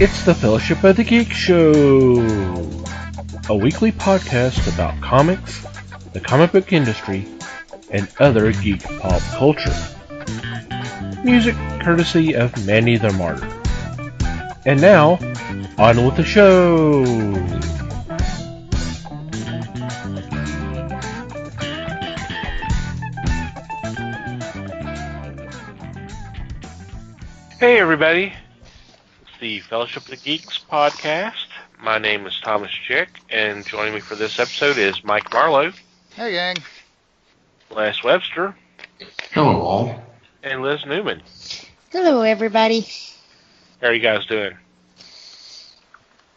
It's the Fellowship of the Geek Show, a weekly podcast about comics, the comic book industry, and other geek pop culture. Music courtesy of Manny the Martyr. And now, on with the show! Hey everybody, it's the Fellowship of the Geeks podcast. My name is Thomas Chick, and joining me for this episode is Mike Marlowe. Hey gang. Les Webster. Hello all. And Liz Newman. Hello everybody. How are you guys doing?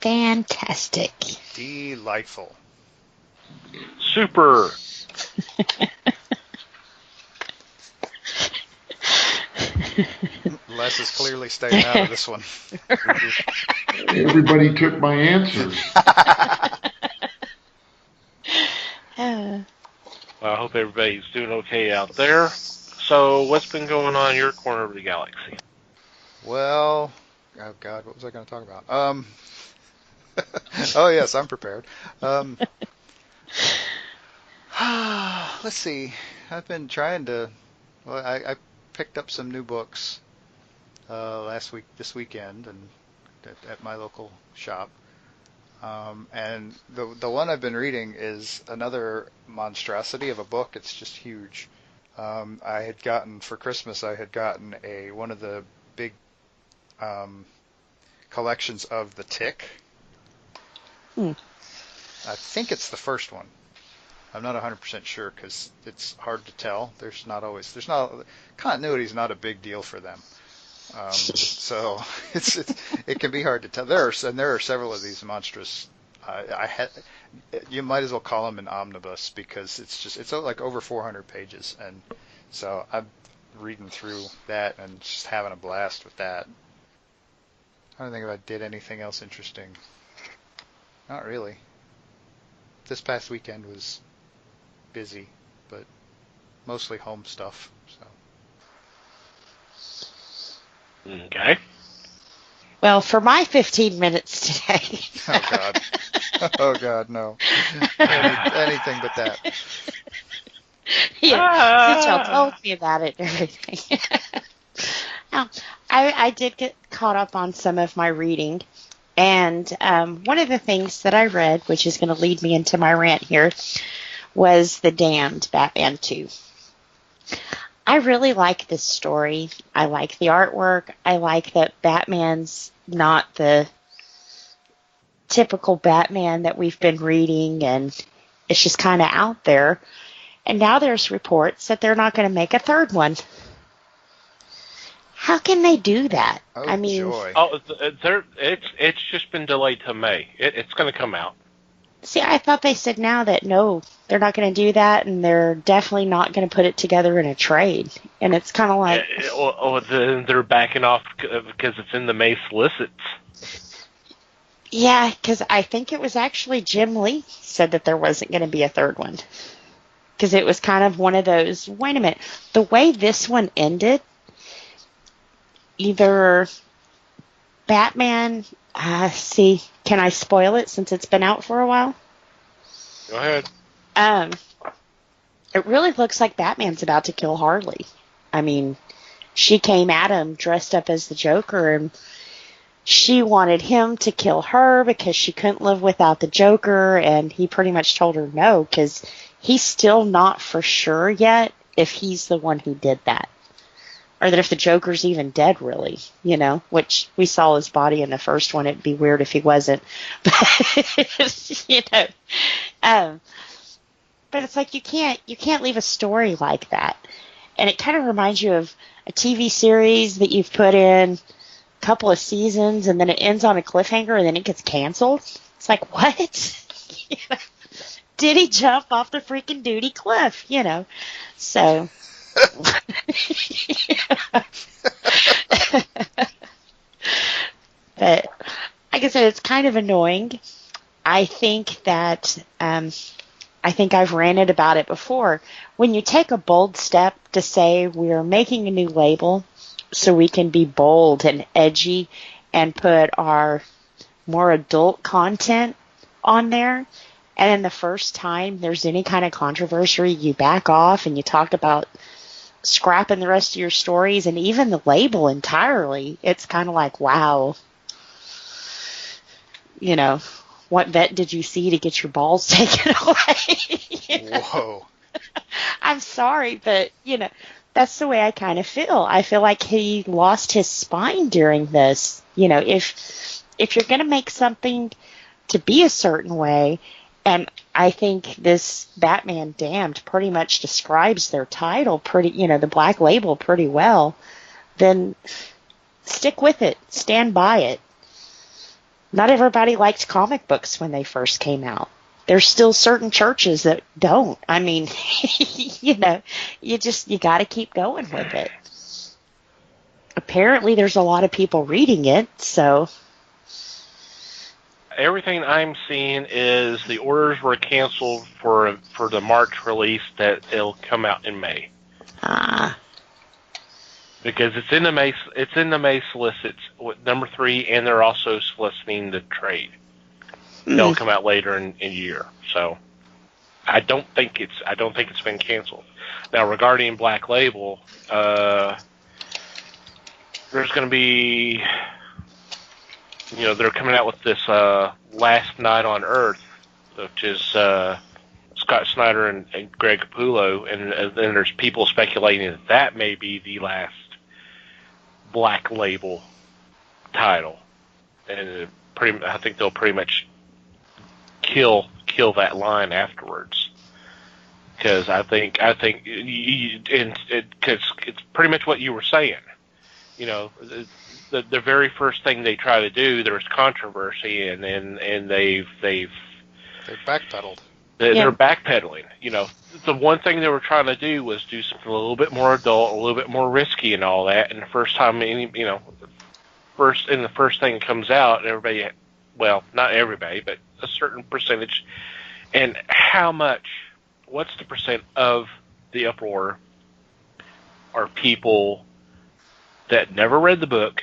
Fantastic. Delightful. Super. Les is clearly staying out of this one. Everybody took my answers. Well, I hope everybody's doing okay out there. So, what's been going on in your corner of the galaxy? Well, oh god, what was I going to talk about? Oh yes, I'm prepared. Let's see. I've been trying to. Well, I picked up some new books this weekend, and at my local shop. And the one I've been reading is another monstrosity of a book. It's just huge. I had gotten for Christmas. I had gotten one of the big collections of The Tick. I think it's the first one. I'm not 100% sure because it's hard to tell. Continuity is not a big deal for them. So it can be hard to tell. There are several of these monstrous. You might as well call them an omnibus because it's like over 400 pages, and so I'm reading through that and just having a blast with that. I don't think if I did anything else interesting. Not really. This past weekend was busy, but mostly home stuff. So. Okay. Well, for my 15 minutes today. Oh God. Oh God, no. Anything but that. Yeah, since y'all told me about it and everything. Now, I did get caught up on some of my reading, and one of the things that I read, which is going to lead me into my rant here, was The Damned, Batman 2. I really like this story. I like the artwork. I like that Batman's not the typical Batman that we've been reading, and it's just kind of out there. And now there's reports that they're not going to make a third one. How can they do that? Oh, I mean, joy. It's just been delayed to May. It's going to come out. See, I thought they said now that no, they're not going to do that, and they're definitely not going to put it together in a trade. And it's kind of like... They're backing off because it's in the May solicits. Yeah, because I think it was actually Jim Lee said that there wasn't going to be a third one. Because it was kind of one of those, wait a minute, the way this one ended, either Batman... can I spoil it since it's been out for a while? Go ahead. It really looks like Batman's about to kill Harley. I mean, she came at him dressed up as the Joker, and she wanted him to kill her because she couldn't live without the Joker, and he pretty much told her no, because he's still not for sure yet if he's the one who did that. Or that if the Joker's even dead, really, which we saw his body in the first one. It'd be weird if he wasn't. But, but it's like you can't leave a story like that. And it kind of reminds you of a TV series that you've put in a couple of seasons, and then it ends on a cliffhanger, and then it gets canceled. It's like, what? Did he jump off the freaking duty cliff? So... But like I said, it's kind of annoying. I think that I think I've ranted about it before. When you take a bold step to say we're making a new label so we can be bold and edgy and put our more adult content on there. And then the first time there's any kind of controversy, you back off and you talk about scrapping the rest of your stories and even the label entirely. It's kind of like, wow, you know, what vet did you see to get your balls taken away? Whoa. I'm sorry, but, you know, that's the way I kind of feel. I feel like he lost his spine during this. You know, if you're going to make something to be a certain way, and I think this Batman Damned pretty much describes their title pretty, you know, the Black Label pretty well, then stick with it. Stand by it. Not everybody liked comic books when they first came out. There's still certain churches that don't. I mean, you know, you got to keep going with it. Apparently there's a lot of people reading it, so. Everything I'm seeing is the orders were canceled for the March release, that it'll come out in May. Because it's in the May solicits with number 3, and they're also soliciting the trade. They'll come out later in the year. So I don't think it's been canceled. Now regarding Black Label, there's going to be, you know, they're coming out with this Last Night on Earth, which is Scott Snyder and Greg Capullo, and then there's people speculating that may be the last Black Label title, and I think they'll pretty much kill that line afterwards, because I think because it's pretty much what you were saying. You know, the very first thing they try to do, there's controversy, and they've backpedaled. They're backpedaling. You know, the one thing they were trying to do was do something a little bit more adult, a little bit more risky, and all that. And the first time, the first thing comes out, everybody, well, not everybody, but a certain percentage, and what's the percent of the uproar are people that never read the book,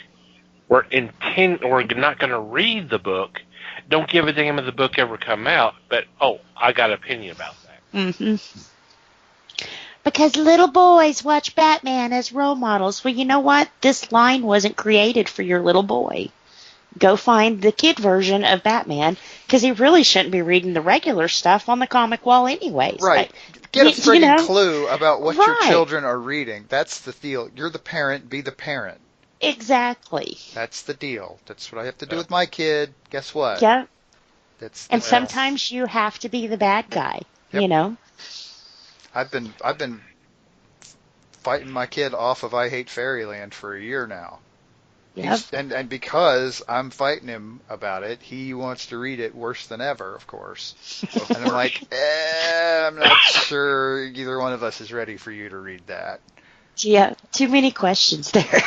or not going to read the book, don't give a damn if the book ever come out, but, I got an opinion about that. Mm-hmm. Because little boys watch Batman as role models. Well, you know what? This line wasn't created for your little boy. Go find the kid version of Batman, because he really shouldn't be reading the regular stuff on the comic wall anyways. Right. Get a friggin' clue about what your children are reading. That's the deal. You're the parent, be the parent. Exactly. That's the deal. That's what I have to do with my kid. Guess what? Yeah. And sometimes you have to be the bad guy, you know? I've been fighting my kid off of I Hate Fairyland for a year now. Yep. And because I'm fighting him about it, he wants to read it worse than ever, of course. And I'm like, I'm not sure either one of us is ready for you to read that. Yeah, too many questions there.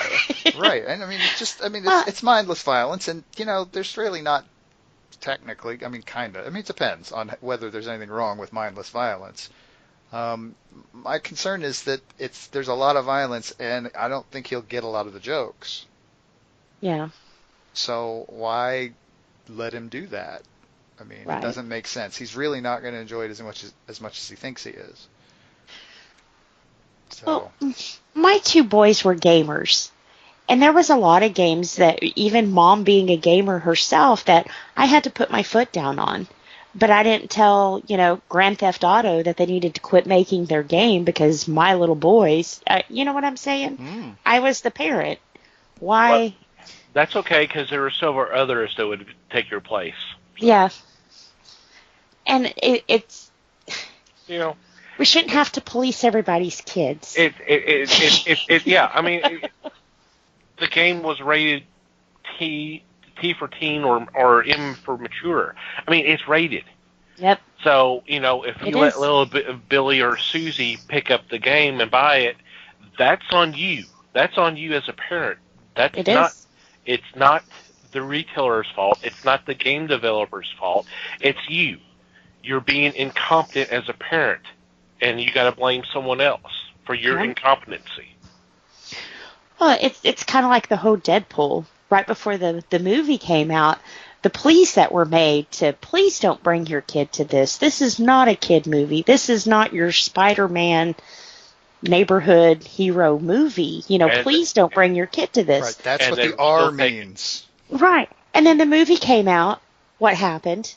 Right. And I mean, it's mindless violence, and, you know, there's really not technically, I mean, kind of. I mean, it depends on whether there's anything wrong with mindless violence. My concern is that there's a lot of violence, and I don't think he'll get a lot of the jokes. Yeah. So why let him do that? I mean, It doesn't make sense. He's really not going to enjoy it as much as he thinks he is. So. Well, my two boys were gamers. And there was a lot of games that, even Mom being a gamer herself, that I had to put my foot down on. But I didn't tell, Grand Theft Auto that they needed to quit making their game because my little boys, you know what I'm saying? I was the parent. Why? Well, that's okay, because there were several others that would take your place. So. Yeah. And it's... We shouldn't have to police everybody's kids. Yeah, I mean, the game was rated T for teen or M for mature. I mean, it's rated. Yep. So, if you let little Billy or Susie pick up the game and buy it, that's on you. That's on you as a parent. It's not the retailer's fault. It's not the game developer's fault. It's you. You're being incompetent as a parent, and you got to blame someone else for your incompetency. Well, it's kind of like the whole Deadpool right before the movie came out, the pleas that were made to, please don't bring your kid to this. This is not a kid movie. This is not your Spider-Man neighborhood hero movie. Please don't bring your kid to this. Right, that's And what they the R still take it. means. Right. And then the movie came out. What happened?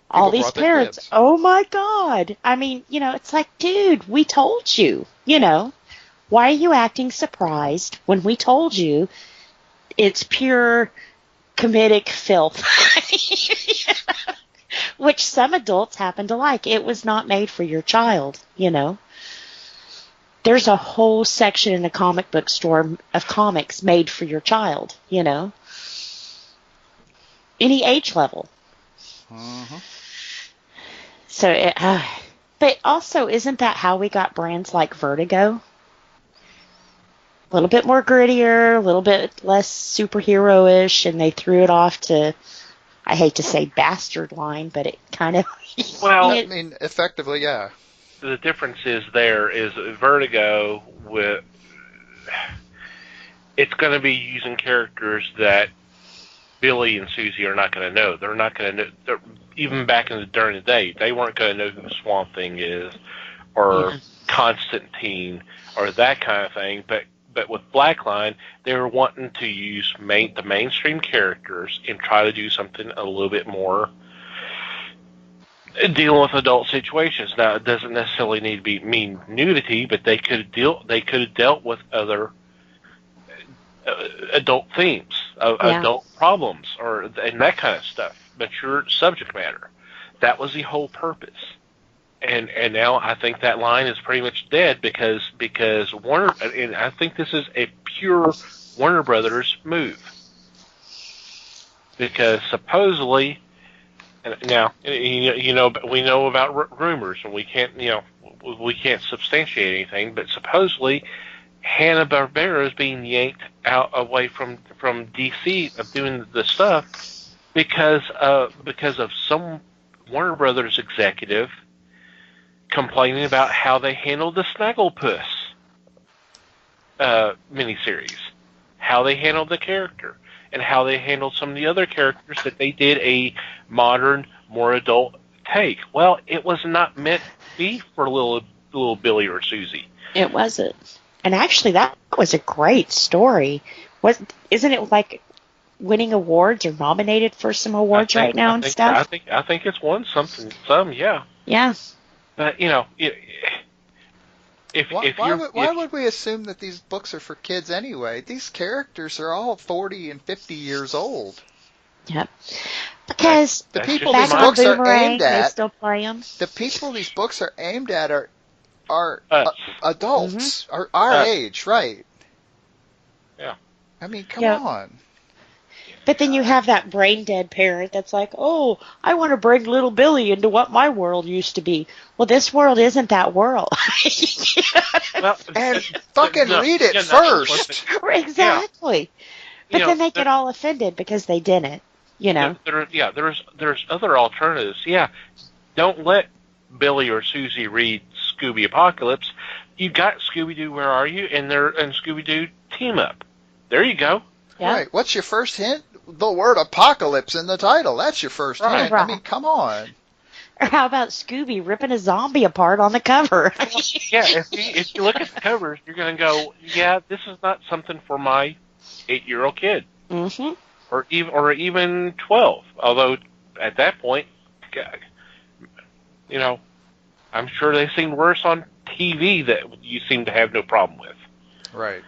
All People these brought their parents, kids. oh my God. I mean, it's like, dude, we told you, Why are you acting surprised when we told you it's pure comedic filth? Which some adults happen to like. It was not made for your child, There's a whole section in a comic book store of comics made for your child, Any age level. Mm-hmm. So, but also, isn't that how we got brands like Vertigo? A little bit more grittier, a little bit less superhero-ish, and they threw it off to, I hate to say bastard line, but it kind of... Well, I mean, effectively, yeah. the difference is Vertigo with it's going to be using characters that Billy and Susie are not going to know. They're not going to know. Even back during the day, they weren't going to know who Swamp Thing is, or Constantine, or that kind of thing. But with Blackline, they were wanting to use the mainstream characters and try to do something a little bit more dealing with adult situations. Now, it doesn't necessarily need to mean nudity, but they could have dealt with other adult themes, adult problems, and that kind of stuff. Mature subject matter. That was the whole purpose. And now I think that line is pretty much dead because Warner, and I think this is a pure Warner Brothers move. Because supposedly, now we know about rumors, and we can't substantiate anything, but supposedly Hanna-Barbera is being yanked away from DC of doing the stuff because of some Warner Brothers executive complaining about how they handled the Snagglepuss miniseries, how they handled the character, and how they handled some of the other characters that they did a modern, more adult take. Well, it was not meant to be for little Billy or Susie. It wasn't. And actually, that was a great story. Isn't it like winning awards or nominated for some awards right now and stuff? I think it's won some, yeah. Yeah. But why would we assume that these books are for kids anyway? These characters are all 40 and 50 years old. Yep. Because the people back these on books are Boomerang, aimed they at, still play them. the people these books are aimed at are adults, are our age, right? Yeah. I mean, come on. But then you have that brain dead parent that's like, oh, I want to bring little Billy into what my world used to be. Well, this world isn't that world. Well, and fucking read it first. Exactly. But then they get all offended because they didn't, There's other alternatives. Yeah. Don't let Billy or Susie read Scooby Apocalypse. You got Scooby-Doo, Where Are You? And Scooby-Doo Team Up. There you go. Yeah. Right. What's your first hint? The word apocalypse in the title. That's your first hint. Right. I mean, come on. Or how about Scooby ripping a zombie apart on the cover? Yeah, if you look at the covers, you're going to go, yeah, this is not something for my 8-year-old kid. Mm-hmm. Or even 12. Although, at that point, I'm sure they've seen worse on TV that you seem to have no problem with. Right.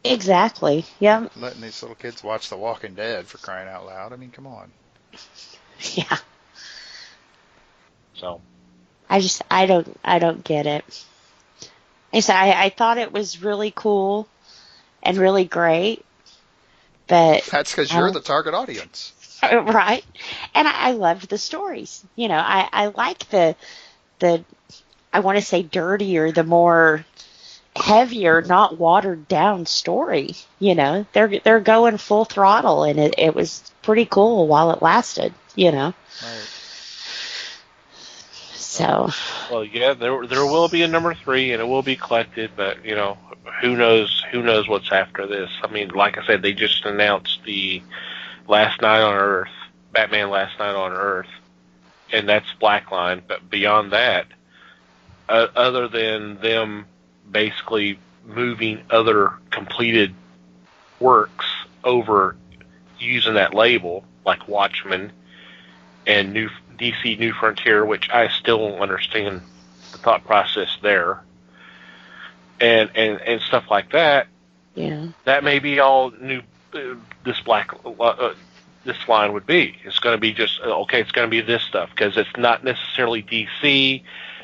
Exactly. Yeah. Letting these little kids watch The Walking Dead, for crying out loud. I mean, come on. Yeah. So. I don't get it. I thought it was really cool and really great, but that's because you're the target audience. Right. And I loved the stories. I like the I want to say dirtier, the more heavier, not watered down story. They're going full throttle, and it was pretty cool while it lasted. Right. So, Well, yeah, there will be a number 3, and it will be collected, but who knows what's after this? I mean, like I said, they just announced the Last Night on Earth, Batman Last Night on Earth, and that's Blackline. But beyond that, other than them basically moving other completed works over using that label, like Watchmen and DC New Frontier, which I still don't understand the thought process there, and stuff like that. yeah. That may be all new. This line would be. It's going to be just okay. It's going to be this stuff because it's not necessarily DC.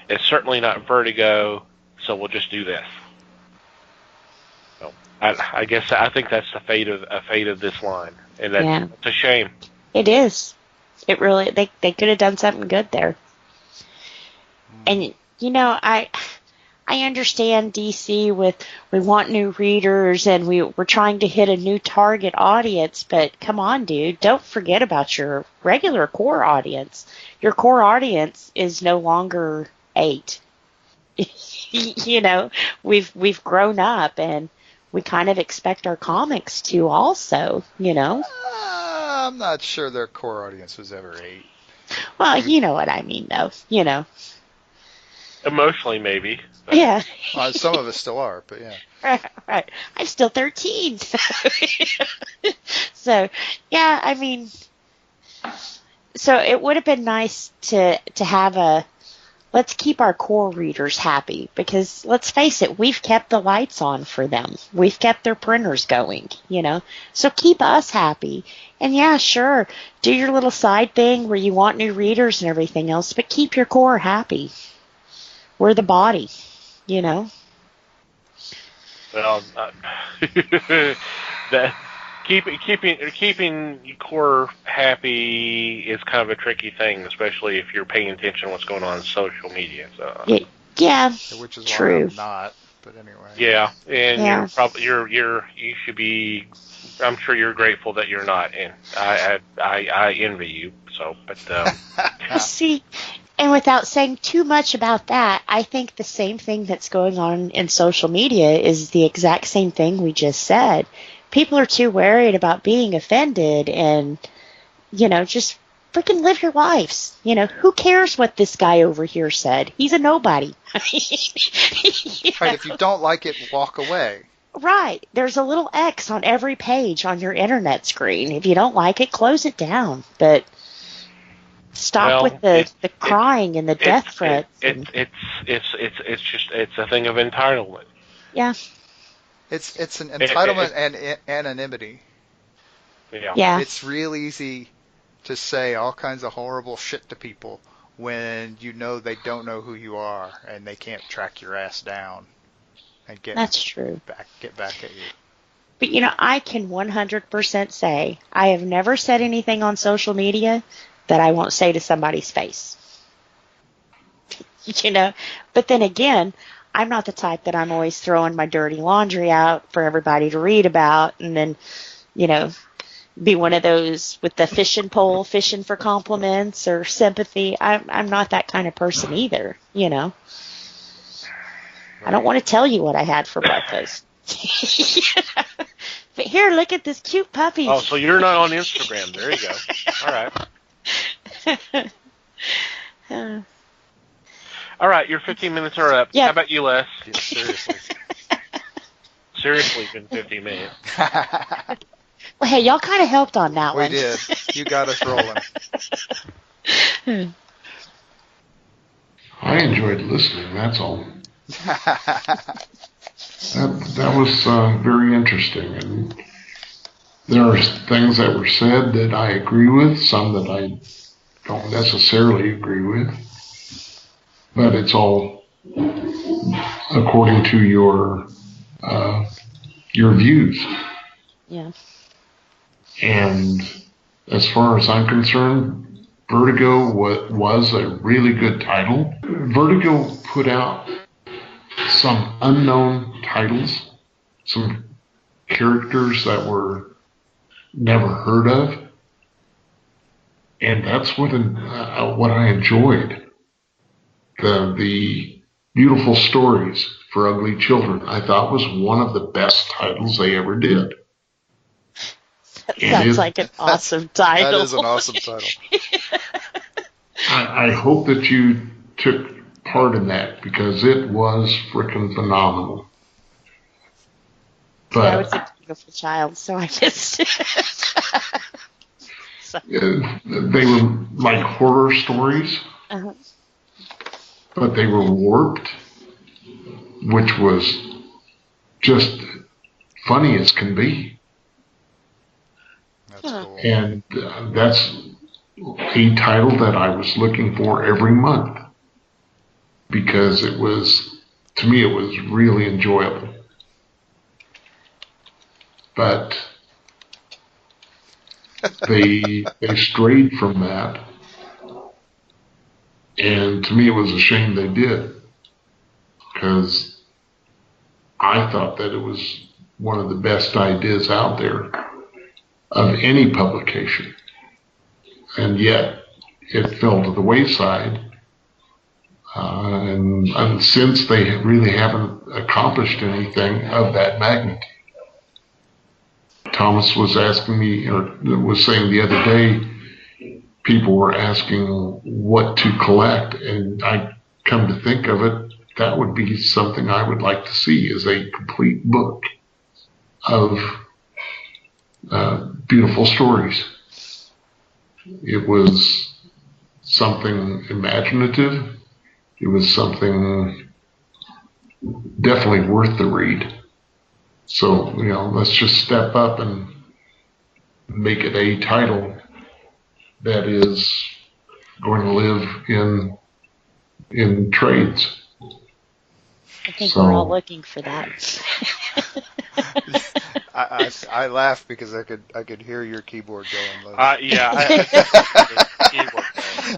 It's certainly not Vertigo. So we'll just do this. So I guess I think that's the fate of this line, and that's a shame. It is. It really, they could have done something good there. And, I understand DC we want new readers and we're trying to hit a new target audience, but come on, dude, don't forget about your regular core audience. Your core audience is no longer 8. We've grown up and we kind of expect our comics to also, I'm not sure their core audience was ever 8. Well, you know what I mean, though. Emotionally, maybe. But. Yeah. Some of us still are, but yeah. Right. I'm still 13. So, yeah, I mean, so it would have been nice to have let's keep our core readers happy because let's face it, we've kept the lights on for them. We've kept their printers going, So keep us happy. And yeah, sure, do your little side thing where you want new readers and everything else, but keep your core happy. We're the body, Well, that keeping your core happy is kind of a tricky thing, especially if you're paying attention to what's going on in social media. So yeah, which is true. Why I'm not. But anyway. Yeah, and you're probably you should be. I'm sure you're grateful that you're not, and I envy you. So, but see. And without saying too much about that, I think the same thing that's going on in social media is the exact same thing we just said. People are too worried about being offended and, just freaking live your lives. Who cares what this guy over here said? He's a nobody. Right, if you don't like it, walk away. Right. There's a little X on every page on your internet screen. If you don't like it, close it down. But... stop with the crying and the death threats. It's a thing of entitlement. Yeah. It's an entitlement and anonymity. Yeah. It's real easy to say all kinds of horrible shit to people when they don't know who you are and they can't track your ass down and That's true. Get back at you. But I can 100% say I have never said anything on social media that I won't say to somebody's face. But then again, I'm not the type that I'm always throwing my dirty laundry out for everybody to read about and then, be one of those with the fishing pole, fishing for compliments or sympathy. I'm not that kind of person either, I don't want to tell you what I had for breakfast. But here, look at this cute puppy. Oh, so you're not on Instagram. There you go. All right. All right, your 15 minutes are up. Yeah. How about you, Les? Yeah, seriously. Seriously, been 15 minutes. Well, hey, y'all kind of helped on that one. We did. You got us rolling. I enjoyed listening, that's all. That was very interesting, and there are things that were said that I agree with, some that I don't necessarily agree with, but it's all according to your views. Yeah. And as far as I'm concerned, Vertigo was a really good title. Vertigo put out some unknown titles, some characters that were never heard of, and that's what I enjoyed. the Beautiful Stories for Ugly Children, I thought was one of the best titles they ever did. That sounds like an awesome title. That is an awesome title. I hope that you took part in that because it was freaking phenomenal. But I was a beautiful child, so I missed it. They were like horror stories, but they were warped, which was just funny as can be. That's cool. And that's a title that I was looking for every month because it was, to me, it was really enjoyable. But they strayed from that, and to me it was a shame they did, because I thought that it was one of the best ideas out there of any publication, and yet it fell to the wayside, and since they really haven't accomplished anything of that magnitude. Thomas was asking me, or was saying the other day, people were asking what to collect, and I come to think of it, that would be something I would like to see, is a complete book of beautiful stories. It was something imaginative. It was something definitely worth the read. So, let's just step up and make it a title that is going to live in trades. I think we're all looking for that. I laughed because I could hear your keyboard going. Keyboard.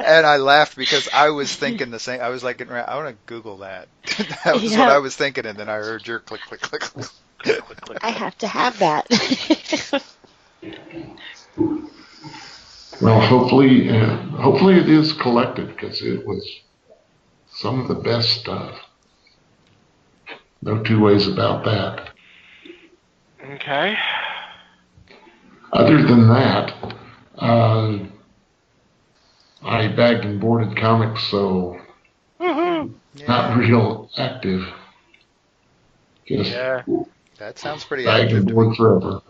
And I laughed because I was thinking the same. I was like, I want to Google that. That was what I was thinking, and then I heard your click, click, click, click. I have to have that. Well, hopefully it is collected, because it was some of the best stuff. No two ways about that. Okay. Other than that, I bagged and boarded comics, so not real active. Just that sounds pretty bagged active. and board forever.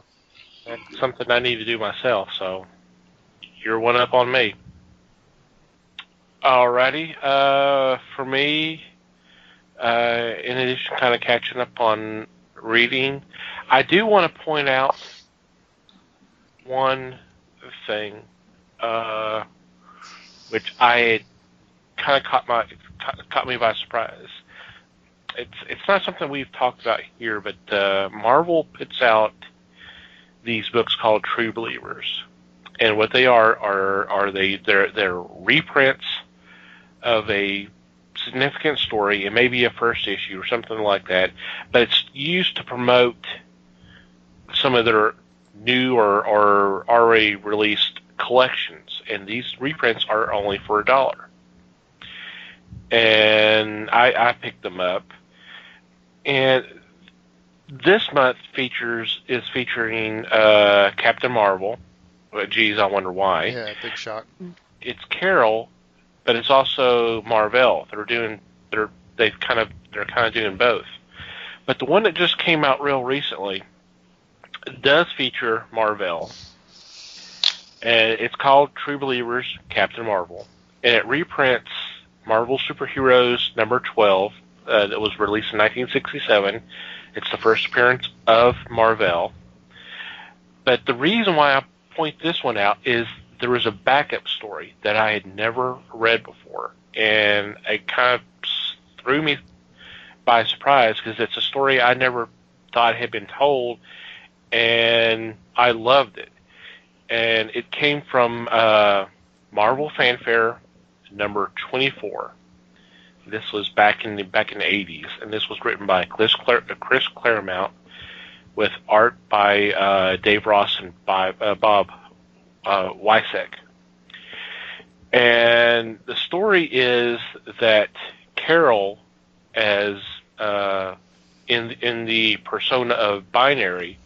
That's something I need to do myself, so you're one up on me. Alrighty. For me, in addition to kind of catching up on reading, I do want to point out one thing, which I had kind of caught me by surprise. It's not something we've talked about here, but Marvel puts out these books called True Believers, and what they are they're reprints of a significant story. It may be a first issue or something like that, but it's used to promote some of their new or already released collections, and these reprints are only for $1. And I picked them up, and this month is featuring Captain Marvel. Geez, I wonder why. Yeah, big shock. It's Carol, but it's also Marvel. They're kind of doing both. But the one that just came out real recently does feature Marvel, and it's called True Believers, Captain Marvel, and it reprints Marvel Superheroes number 12 that was released in 1967. It's the first appearance of Marvel. But the reason why I point this one out is there was a backup story that I had never read before, and it kind of threw me by surprise because it's a story I never thought had been told, and I loved it. And it came from Marvel Fanfare number 24. This was back in the 80s, and this was written by Chris Claremont with art by Dave Ross and by Bob Wysek. And the story is that Carol as in the persona of Binary,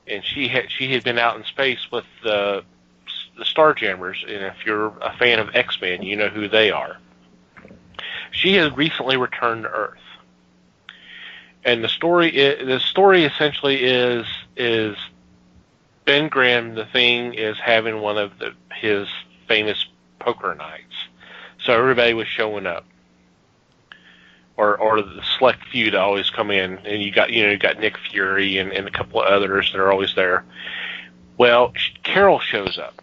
and she had been out in space with the Starjammers, and if you're a fan of X-Men, you know who they are. She has recently returned to Earth, and the story essentially is Ben Grimm. The Thing is having one of his famous poker nights, so everybody was showing up, or the select few that always come in, and you got Nick Fury and a couple of others that are always there. Well, Carol shows up.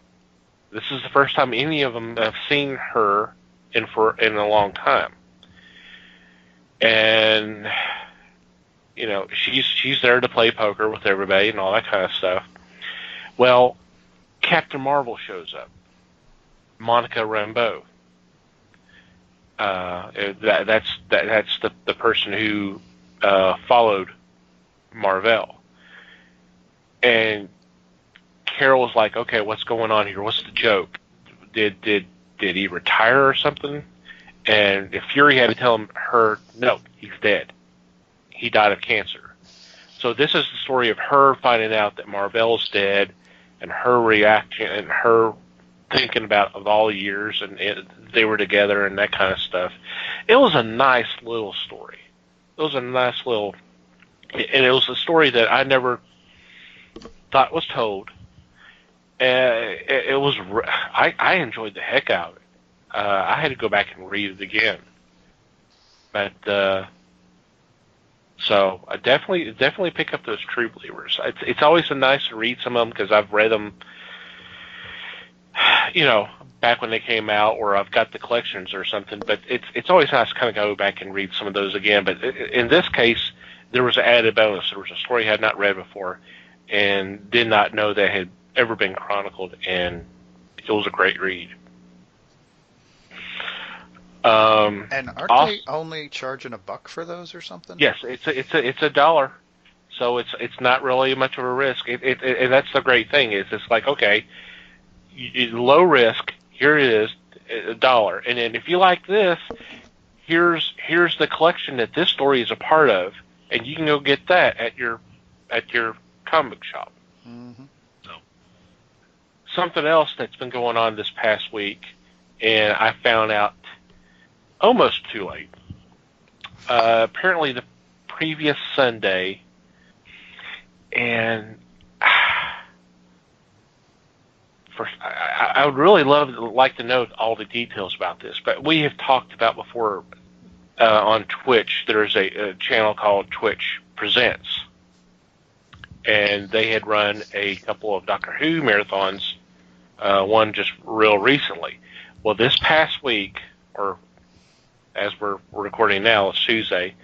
This is the first time any of them have seen her in a long time, and she's there to play poker with everybody and all that kind of stuff. Well, Captain Marvel shows up, Monica Rambeau. That's the person who followed Marvel, and Carol was like, "Okay, what's going on here? What's the joke? Did he retire or something?" And Fury had to tell her, "No, he's dead. He died of cancer." So this is the story of her finding out that Marvel's dead, and her reaction, and her thinking about of all the years and they were together and that kind of stuff. It was a nice little story. It was a story that I never thought was told. I enjoyed the heck out of it. I had to go back and read it again. But so I definitely pick up those True Believers. It's always nice to read some of them because I've read them, back when they came out, or I've got the collections or something. But it's always nice to kind of go back and read some of those again. But in this case, there was an added bonus. There was a story I had not read before and did not know that had ever been chronicled, and it was a great read. And aren't they only charging $1 for those or something? Yes, it's $1, so it's not really much of a risk. And that's the great thing is it's like, okay, low risk. Here it is, $1, and then if you like this, here's the collection that this story is a part of, and you can go get that at your comic shop. Mm-hmm. So something else that's been going on this past week, and I found out almost too late. Apparently the previous Sunday, and I would really like to know all the details about this, but we have talked about before on Twitch. There's a channel called Twitch Presents, and they had run a couple of Doctor Who marathons, one just real recently. Well, this past week, or as we're recording now, it's Tuesday.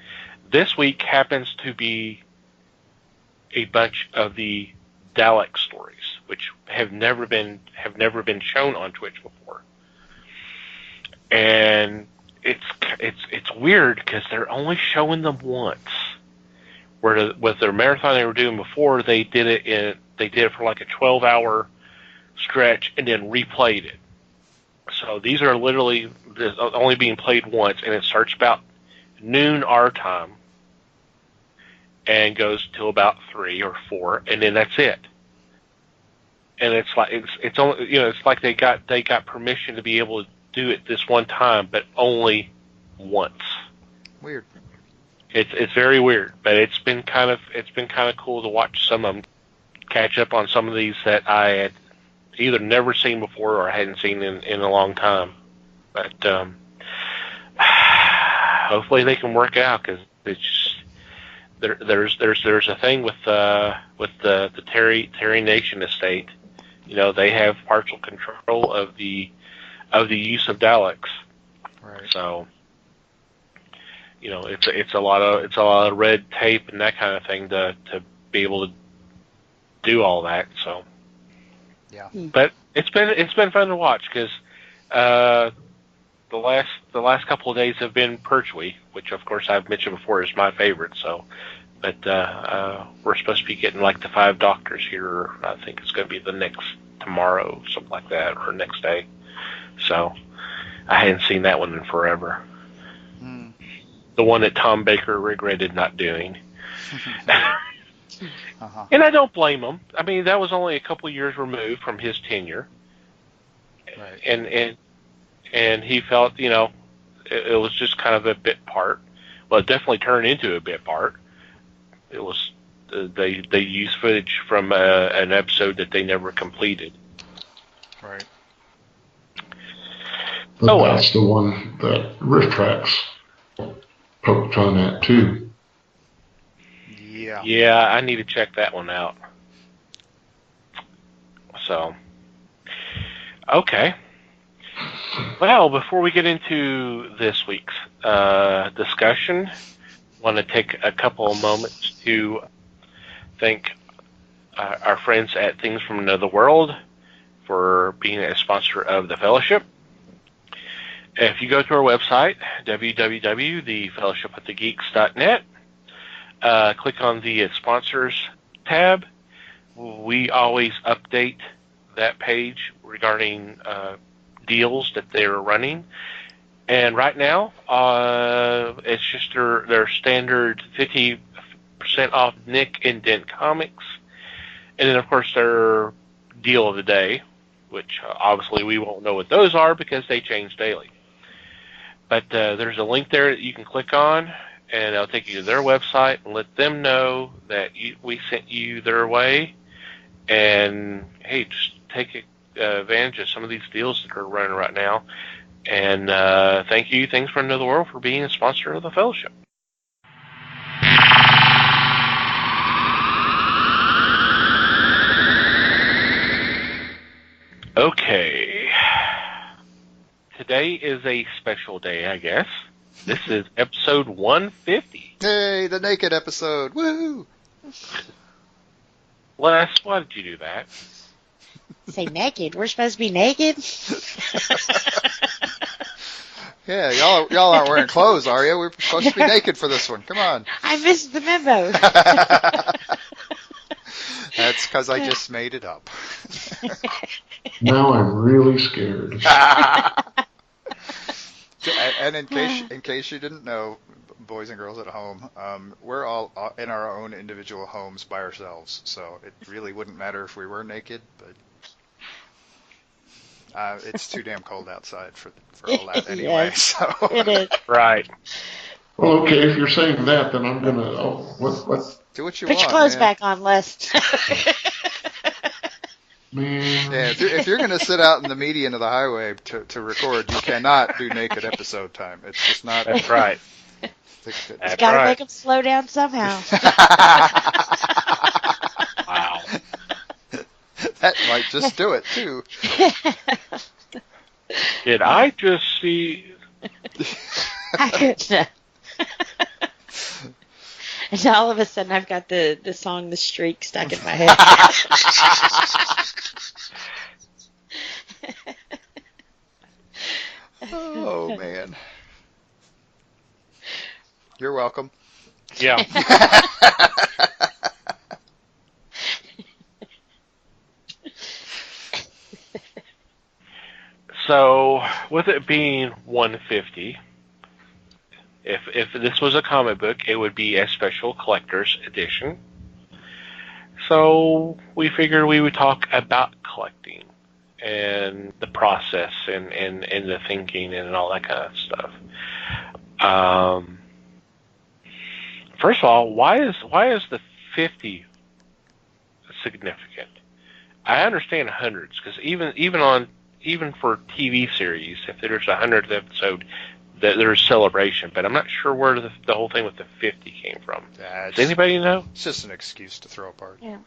This week happens to be a bunch of the Dalek stories, which have never been shown on Twitch before, and it's weird because they're only showing them once. Where with their marathon they were doing before, they did it for like a 12-hour stretch and then replayed it. So these are literally only being played once, and it starts about noon our time and goes till about 3 or 4, and then that's it. And it's like it's only it's like they got permission to be able to do it this one time, but only once. Weird. It's very weird, but it's been kind of cool to watch some of them, catch up on some of these that I had either never seen before or hadn't seen in a long time. But hopefully they can work out, because it's just, there's a thing with the Terry Nation estate. They have partial control of the use of Daleks. Right. So it's a lot of red tape and that kind of thing to be able to do all that. So yeah. But it's been fun to watch, because the last couple of days have been Pertwee, which of course I've mentioned before is my favorite. So, but we're supposed to be getting like the 5 Doctors here. I think it's going to be the next tomorrow, something like that, or next day. So I hadn't seen that one in forever. the one that Tom Baker regretted not doing. Uh-huh. And I don't blame him. I mean, that was only a couple of years removed from his tenure. Right. And he felt, it was just kind of a bit part. Well, it definitely turned into a bit part. It was they used footage from an episode that they never completed. Right. But that's the one that Riff Tracks poked fun at too. Yeah. Yeah, I need to check that one out. So, okay. Well, before we get into this week's discussion, I want to take a couple of moments to thank our friends at Things from Another World for being a sponsor of the Fellowship. If you go to our website, www.thefellowshipofthegeeks.net, click on the Sponsors tab. We always update that page regarding deals that they're running. And right now, it's just their standard 50% off Nick and Dent comics. And then, of course, their deal of the day, which obviously we won't know what those are because they change daily. But there's a link there that you can click on, and it'll take you to their website and let them know that we sent you their way. And, hey, just take advantage of some of these deals that are running right now. And thank you, Things from Another World, for being a sponsor of the Fellowship. Okay. Today is a special day, I guess. This is episode 150. Hey, the naked episode. Woo! Les, why did you do that? Say naked. We're supposed to be naked? Yeah, y'all aren't wearing clothes, are you? We're supposed to be naked for this one. Come on. I missed the memo. That's because I just made it up. Now I'm really scared. And in case you didn't know, boys and girls at home, we're all in our own individual homes by ourselves, so it really wouldn't matter if we were naked, but it's too damn cold outside for all that anyway. Yes, so it is. Right. Well, okay, if you're saying that, then I'm gonna. Oh, what? do what you Put want. your clothes Man. back on, Les. Man. Yeah, if you're gonna sit out in the median of the highway to record, you cannot do naked episode time. It's just not. That's right. It's That's Gotta right. make them slow down somehow. Wow. That might just do it too. Did I just see... I couldn't. And all of a sudden, I've got the song "The Streak" stuck in my head. Oh man. You're welcome. Yeah. So, with it being 150, if this was a comic book, it would be a special collector's edition. So, we figured we would talk about collecting and the process and the thinking and all that kind of stuff. First of all, why is the 50 significant? I understand hundreds, because even for TV series, if there's a 100th episode, there's celebration. But I'm not sure where the whole thing with the 50 came from. Does anybody know? It's just an excuse to throw a party. Yeah.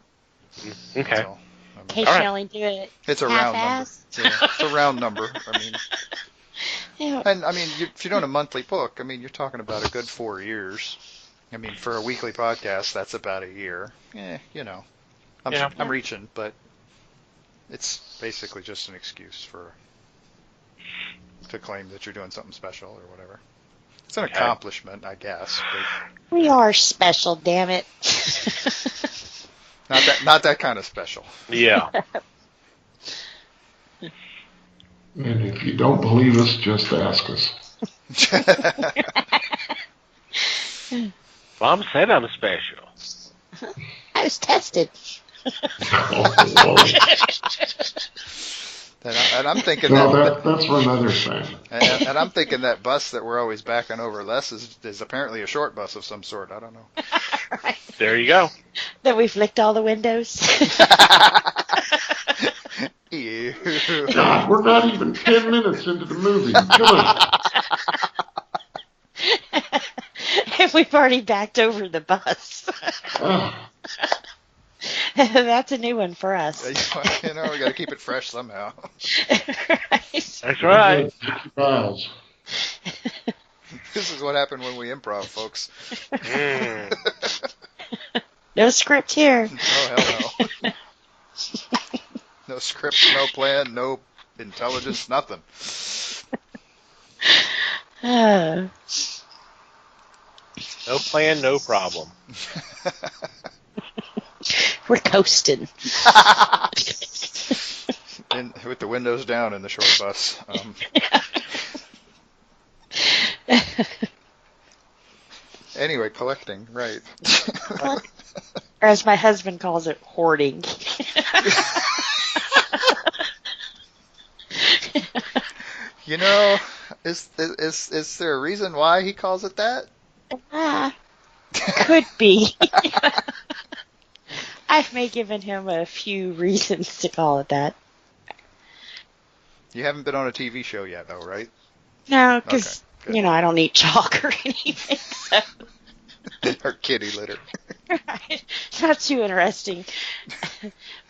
Okay. That's all. In case All right. you only do it It's a round number. half-ass. Yeah, it's a round number. I mean, Yeah. and I mean, if you're doing a monthly book, I mean, you're talking about a good 4 years. I mean, for a weekly podcast, that's about a year. I'm reaching, but it's basically just an excuse to claim that you're doing something special or whatever. It's an accomplishment, I guess, but We are special, damn it. not that kind of special. Yeah. And if you don't believe us, just ask us. Mom said I'm special. I was tested. Oh, Lord. And I'm thinking No, that, that's for another thing. and I'm thinking that bus that we're always backing over less is apparently a short bus of some sort. I don't know. Right. There you go. That we've licked all the windows. Ew. God, we're not even 10 minutes into the movie. You're killing it. And we've already backed over the bus. Ugh. That's a new one for us. We got to keep it fresh somehow. Right. That's right. 50 miles. This is what happened when we improv, folks. Mm. No script here. Oh, hell no. No script, no plan, no intelligence, nothing. Oh. No plan, no problem. We're coasting. With the windows down in the short bus. Anyway, collecting, right. Or as my husband calls it, hoarding. You know, is there a reason why he calls it that? Could be. I may given him a few reasons to call it that. You haven't been on a TV show yet, though, right? No, because, Okay, I don't eat chalk or anything, so. Or kitty litter. Right. Not too interesting.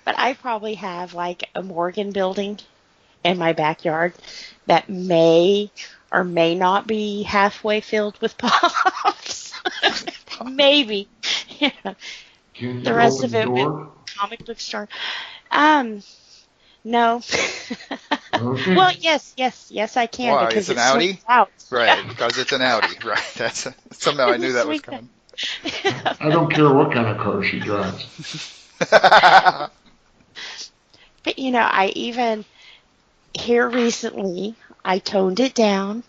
But I probably have, like, a Morgan building in my backyard that may or may not be halfway filled with pops. Maybe. Can you The rest open of it the with door? comic book store. No. Okay. Well, yes, I can. Why? Because It's an it Audi? swings out. Right, because it's an Audi. Right. Somehow I knew that was coming. I don't care what kind of car she drives. But, I even, here recently, I toned it down,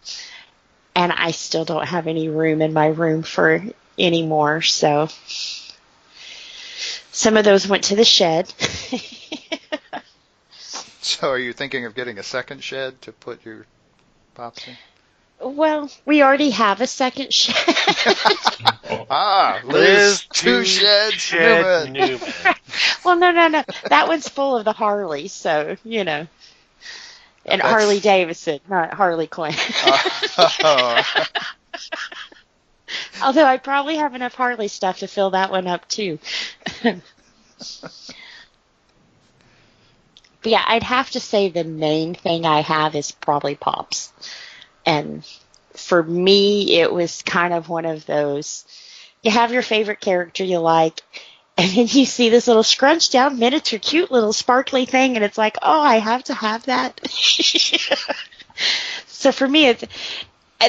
and I still don't have any room in my room for any more, so some of those went to the shed. So are you thinking of getting a second shed to put your pops in? Well, we already have a second shed. Liz, two sheds, Newman. Well, no. That one's full of the Harley, so, And That's- Harley Davidson, not Harley Quinn. Although I probably have enough Harley stuff to fill that one up, too. But yeah, I'd have to say the main thing I have is probably Pops. And for me, it was kind of one of those, you have your favorite character you like, and then you see this little scrunched down miniature cute little sparkly thing, and it's like, oh, I have to have that. So for me,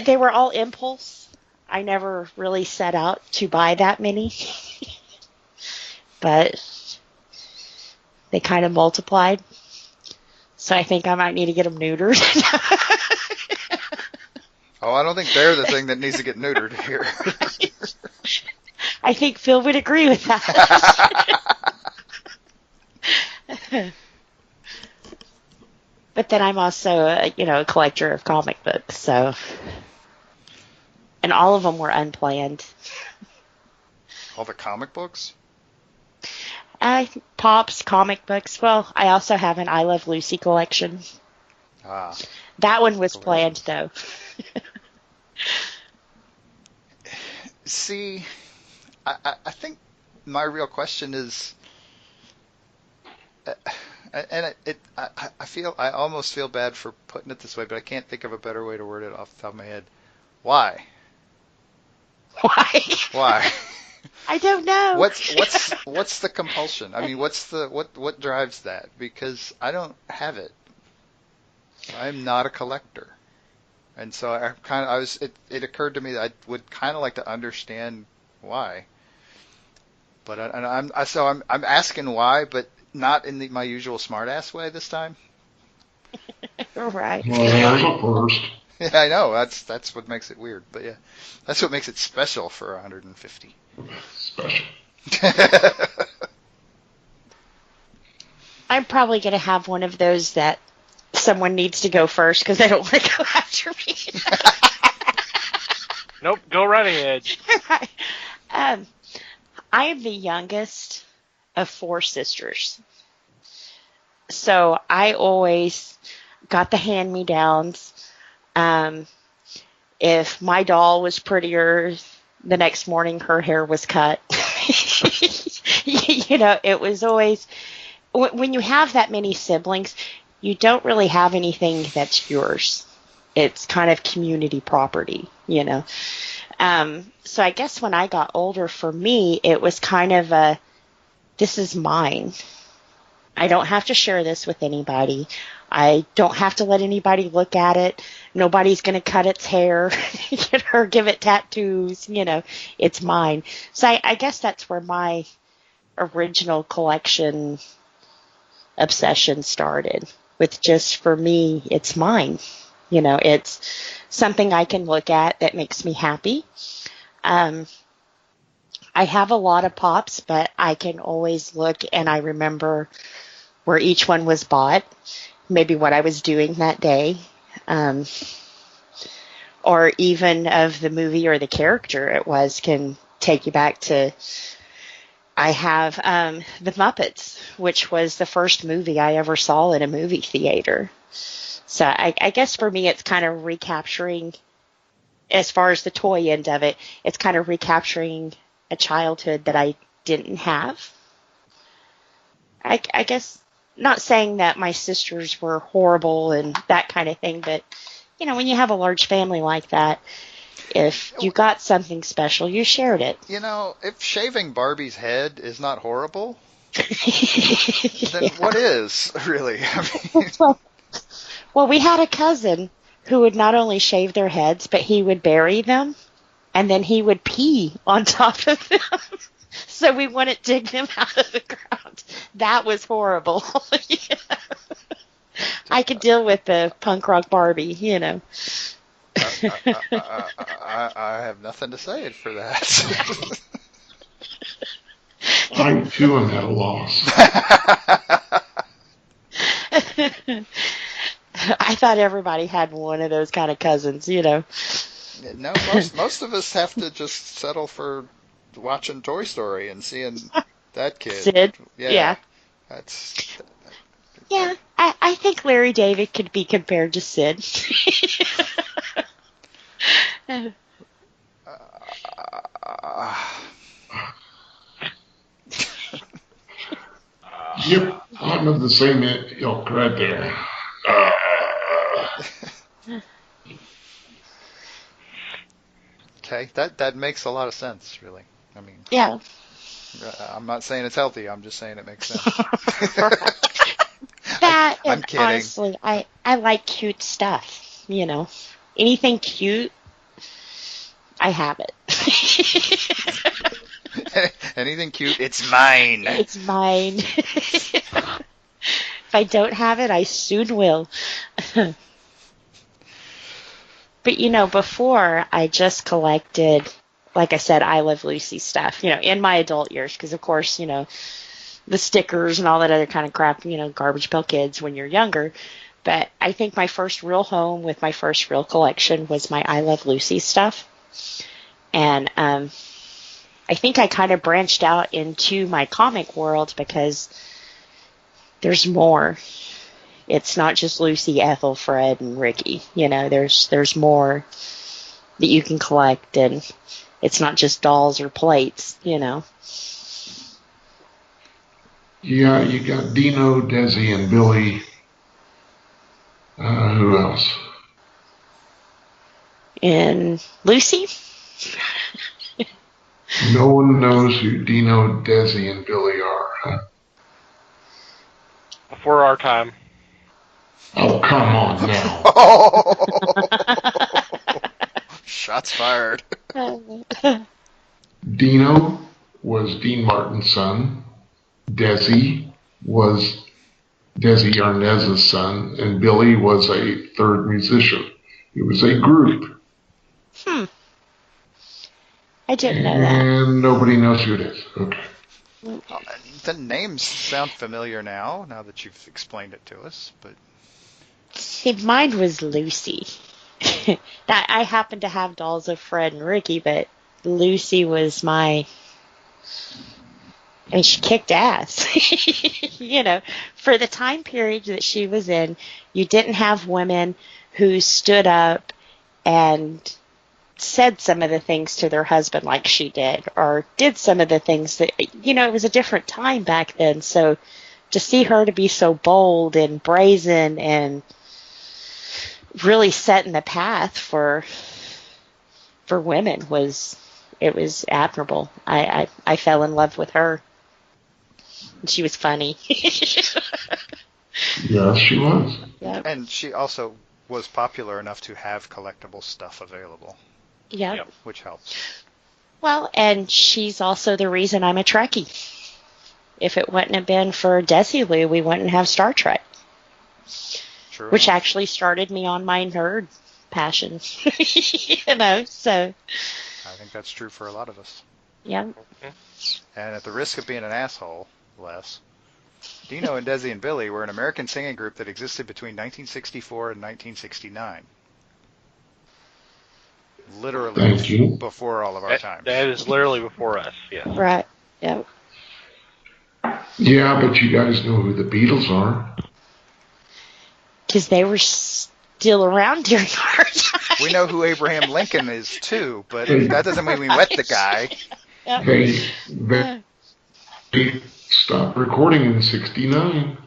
they were all impulse. I never really set out to buy that many. But they kind of multiplied. So I think I might need to get them neutered. Oh, I don't think they're the thing that needs to get neutered here. I think Phil would agree with that. But then I'm also, a collector of comic books, so. And all of them were unplanned. All the comic books? Pops, comic books. Well, I also have an I Love Lucy collection. That one was planned, though. See, I think my real question is, and I almost feel bad for putting it this way, but I can't think of a better way to word it off the top of my head. Why? Why? Why? I don't know. What's the compulsion? I mean, what drives that? Because I don't have it. I'm not a collector. And so it occurred to me that I would kind of like to understand why. But I'm asking why, but not in my usual smartass way this time. Right. Well, there's a first. Yeah, I know. That's what makes it weird. But yeah, that's what makes it special for 150. Special. I'm probably going to have one of those that someone needs to go first because I don't want to go after me. Nope, go right ahead. um, I am the youngest of 4 sisters. So I always got the hand-me-downs. If my doll was prettier, the next morning her hair was cut. It was always, when you have that many siblings, you don't really have anything that's yours. It's kind of community property. So I guess when I got older, for me, it was kind of this is mine. I don't have to share this with anybody. I don't have to let anybody look at it. Nobody's going to cut its hair or give it tattoos. It's mine. So I guess that's where my original collection obsession started, with just, for me, it's mine. It's something I can look at that makes me happy. I have a lot of pops, but I can always look and I remember where each one was bought, maybe what I was doing that day, or even of the movie or the character it was, can take you back to. I have The Muppets, which was the first movie I ever saw in a movie theater. So I guess for me it's kind of recapturing, as far as the toy end of it, it's kind of recapturing a childhood that I didn't have. I guess, not saying that my sisters were horrible and that kind of thing, but, when you have a large family like that, if you got something special, you shared it. If shaving Barbie's head is not horrible, then what is, really? Well, we had a cousin who would not only shave their heads, but he would bury them, and then he would pee on top of them. So we wouldn't dig them out of the ground. That was horrible. I could deal with the punk rock Barbie, I have nothing to say for that. I too am at a loss. I thought everybody had one of those kind of cousins, No, most of us have to just settle for watching Toy Story and seeing that kid. Sid? Yeah. Yeah, I think Larry David could be compared to Sid. Yep, I'm of the same ilk right there. Okay, that makes a lot of sense, really. I mean, yeah. I'm not saying it's healthy. I'm just saying it makes sense. That, I'm and kidding. honestly, I like cute stuff. Anything cute, I have it. Anything cute, it's mine. It's mine. If I don't have it, I soon will. But before I just collected, like I said, I Love Lucy stuff, in my adult years, because of course, the stickers and all that other kind of crap, Garbage Pail Kids when you're younger. But I think my first real home with my first real collection was my I Love Lucy stuff. And I think I kind of branched out into my comic world because there's more. It's not just Lucy, Ethel, Fred, and Ricky. There's more that you can collect, and it's not just dolls or plates. Yeah, you got Dino, Desi, and Billy. Who else? And Lucy? No one knows who Dino, Desi, and Billy are, huh? Before our time. Oh, come on now. Shots fired. Dino was Dean Martin's son. Desi was Desi Arnaz's son. And Billy was a third musician. It was a group. I didn't know that. And nobody knows who it is. Okay. The names sound familiar now that you've explained it to us, but See, mine was Lucy. That I happened to have dolls of Fred and Ricky, but Lucy was my. I mean, she kicked ass. For the time period that she was in, you didn't have women who stood up and said some of the things to their husband like she did, or did some of the things that, it was a different time back then. So to see her to be so bold and brazen and really setting the path for women was admirable. I fell in love with her. She was funny. Yes, she was. Yep. and she also was popular enough to have collectible stuff available, Yep. which helps. Well, and she's also the reason I'm a Trekkie. If it wouldn't have been for Desilu, we wouldn't have Star Trek. True Which enough. actually started me on my nerd passion. So, I think that's true for a lot of us. yeah. And at the risk of being an asshole, Les, Dino and Desi and Billy were an American singing group that existed between 1964 and 1969. Literally Thank you. before all of our time. That is literally before us, yes. Right. Yep. Yeah, but you guys know who the Beatles are. Because they were still around during our time. We know who Abraham Lincoln is, too, but that doesn't mean we met the guy. Yep. They stopped recording in '69.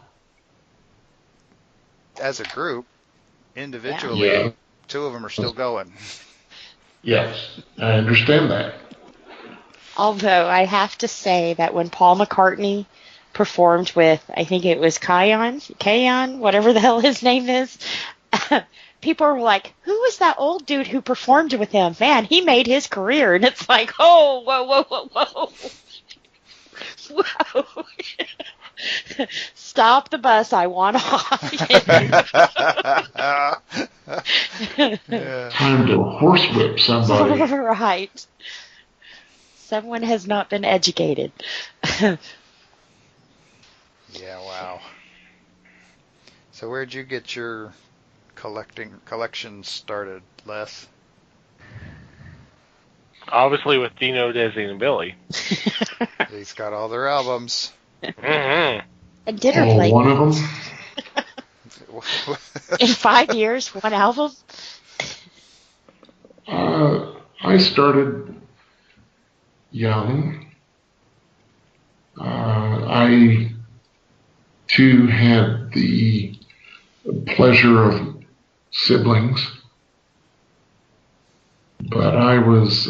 As a group, individually, Yeah. two of them are still going. Yes, I understand that. Although I have to say that when Paul McCartney performed with, I think it was Kayon, whatever the hell his name is, people were like, who was that old dude who performed with him? Man, he made his career. And it's like, oh, whoa. Whoa. Stop the bus. I want off. Yeah. Time to horsewhip somebody. Right. Someone has not been educated. Yeah, wow. So where'd you get your collection started, Les? Obviously with Dino, Desi, and Billy. He's got all their albums. Mm-hmm. A dinner Oh, plate. one of them? In 5 years, one album? I started young. I, too, had the pleasure of siblings, but I was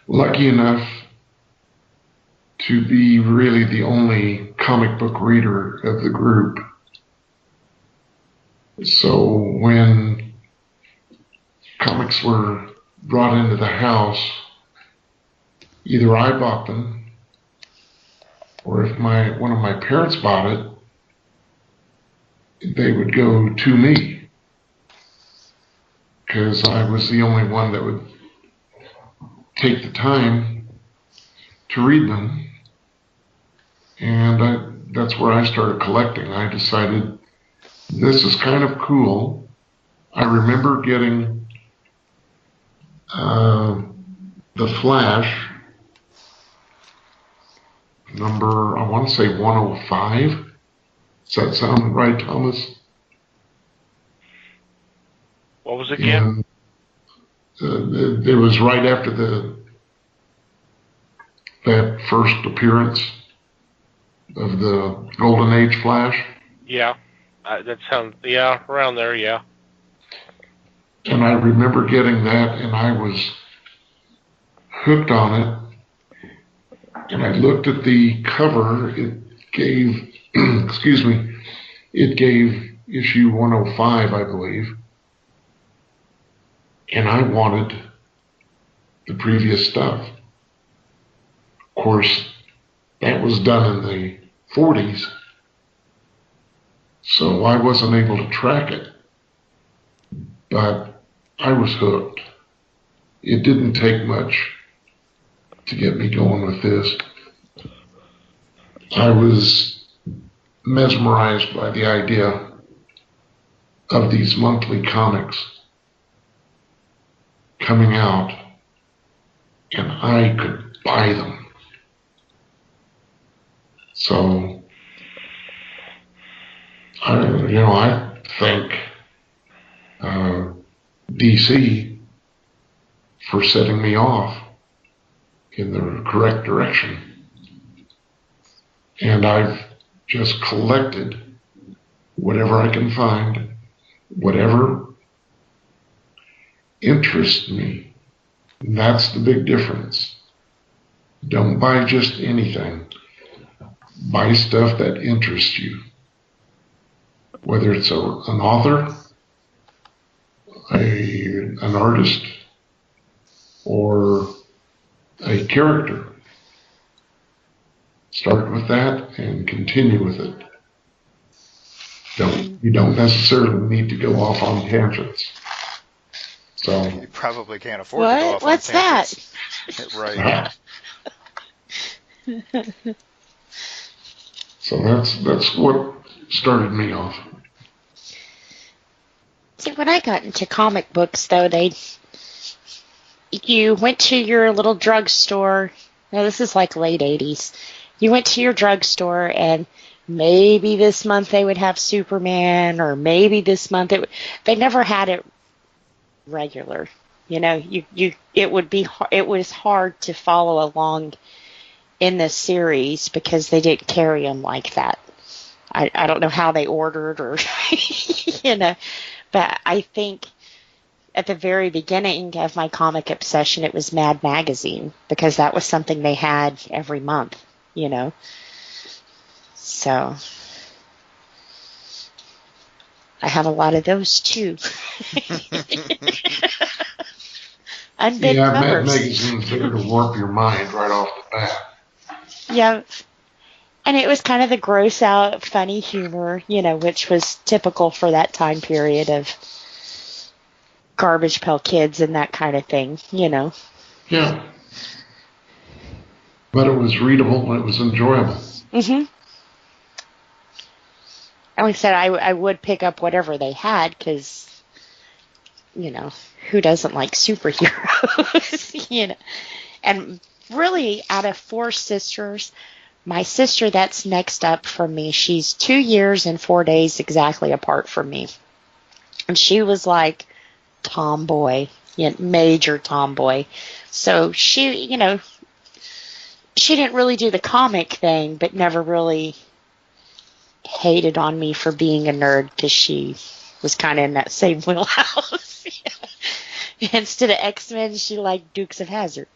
lucky enough to be really the only comic book reader of the group. So when comics were brought into the house, either I bought them, or if one of my parents bought it, they would go to me, because I was the only one that would take the time to read them. And that's where I started collecting. I decided this is kind of cool. I remember getting The Flash, number, I want to say 105. Does that sound right, Thomas? What was it again? And it was right after that first appearance of the Golden Age Flash. Yeah. That sounds, around there, yeah. And I remember getting that, and I was hooked on it. And I looked at the cover. It gave, it gave issue 105, I believe. And I wanted the previous stuff. Of course, that was done in the 40s, so I wasn't able to track it. but I was hooked. It didn't take much to get me going with this. I was mesmerized by the idea of these monthly comics coming out, and I could buy them. So, I thank DC for setting me off in the correct direction. And I've just collected whatever I can find, whatever interests me. And that's the big difference. Don't buy just anything. Buy stuff that interests you. Whether it's an author, an artist, or a character. Start with that and continue with it. You don't necessarily need to go off on tangents. So you probably can't afford to go off What's on tangents. that? Right. So that's what started me off. See, when I got into comic books, though, you went to your little drugstore. Now, this is like late 80s. You went to your drugstore, and maybe this month they would have Superman, or maybe this month they never had it regular. It was hard to follow along in this series because they didn't carry them like that. I don't know how they ordered or, but I think at the very beginning of my comic obsession, it was Mad Magazine because that was something they had every month, So I have a lot of those too. Unbid Mad Magazine's there to warp your mind right off the bat. Yeah. And it was kind of the gross out, funny humor, which was typical for that time period of Garbage Pail Kids and that kind of thing, Yeah. But it was readable and it was enjoyable. Mm-hmm. And like I said, I would pick up whatever they had because, who doesn't like superheroes, And really, out of 4 sisters, my sister that's next up from me, she's 2 years and 4 days exactly apart from me. And she was like tomboy, major tomboy. So she, she didn't really do the comic thing, but never really hated on me for being a nerd because she was kind of in that same wheelhouse. Instead of X-Men, she liked Dukes of Hazzard,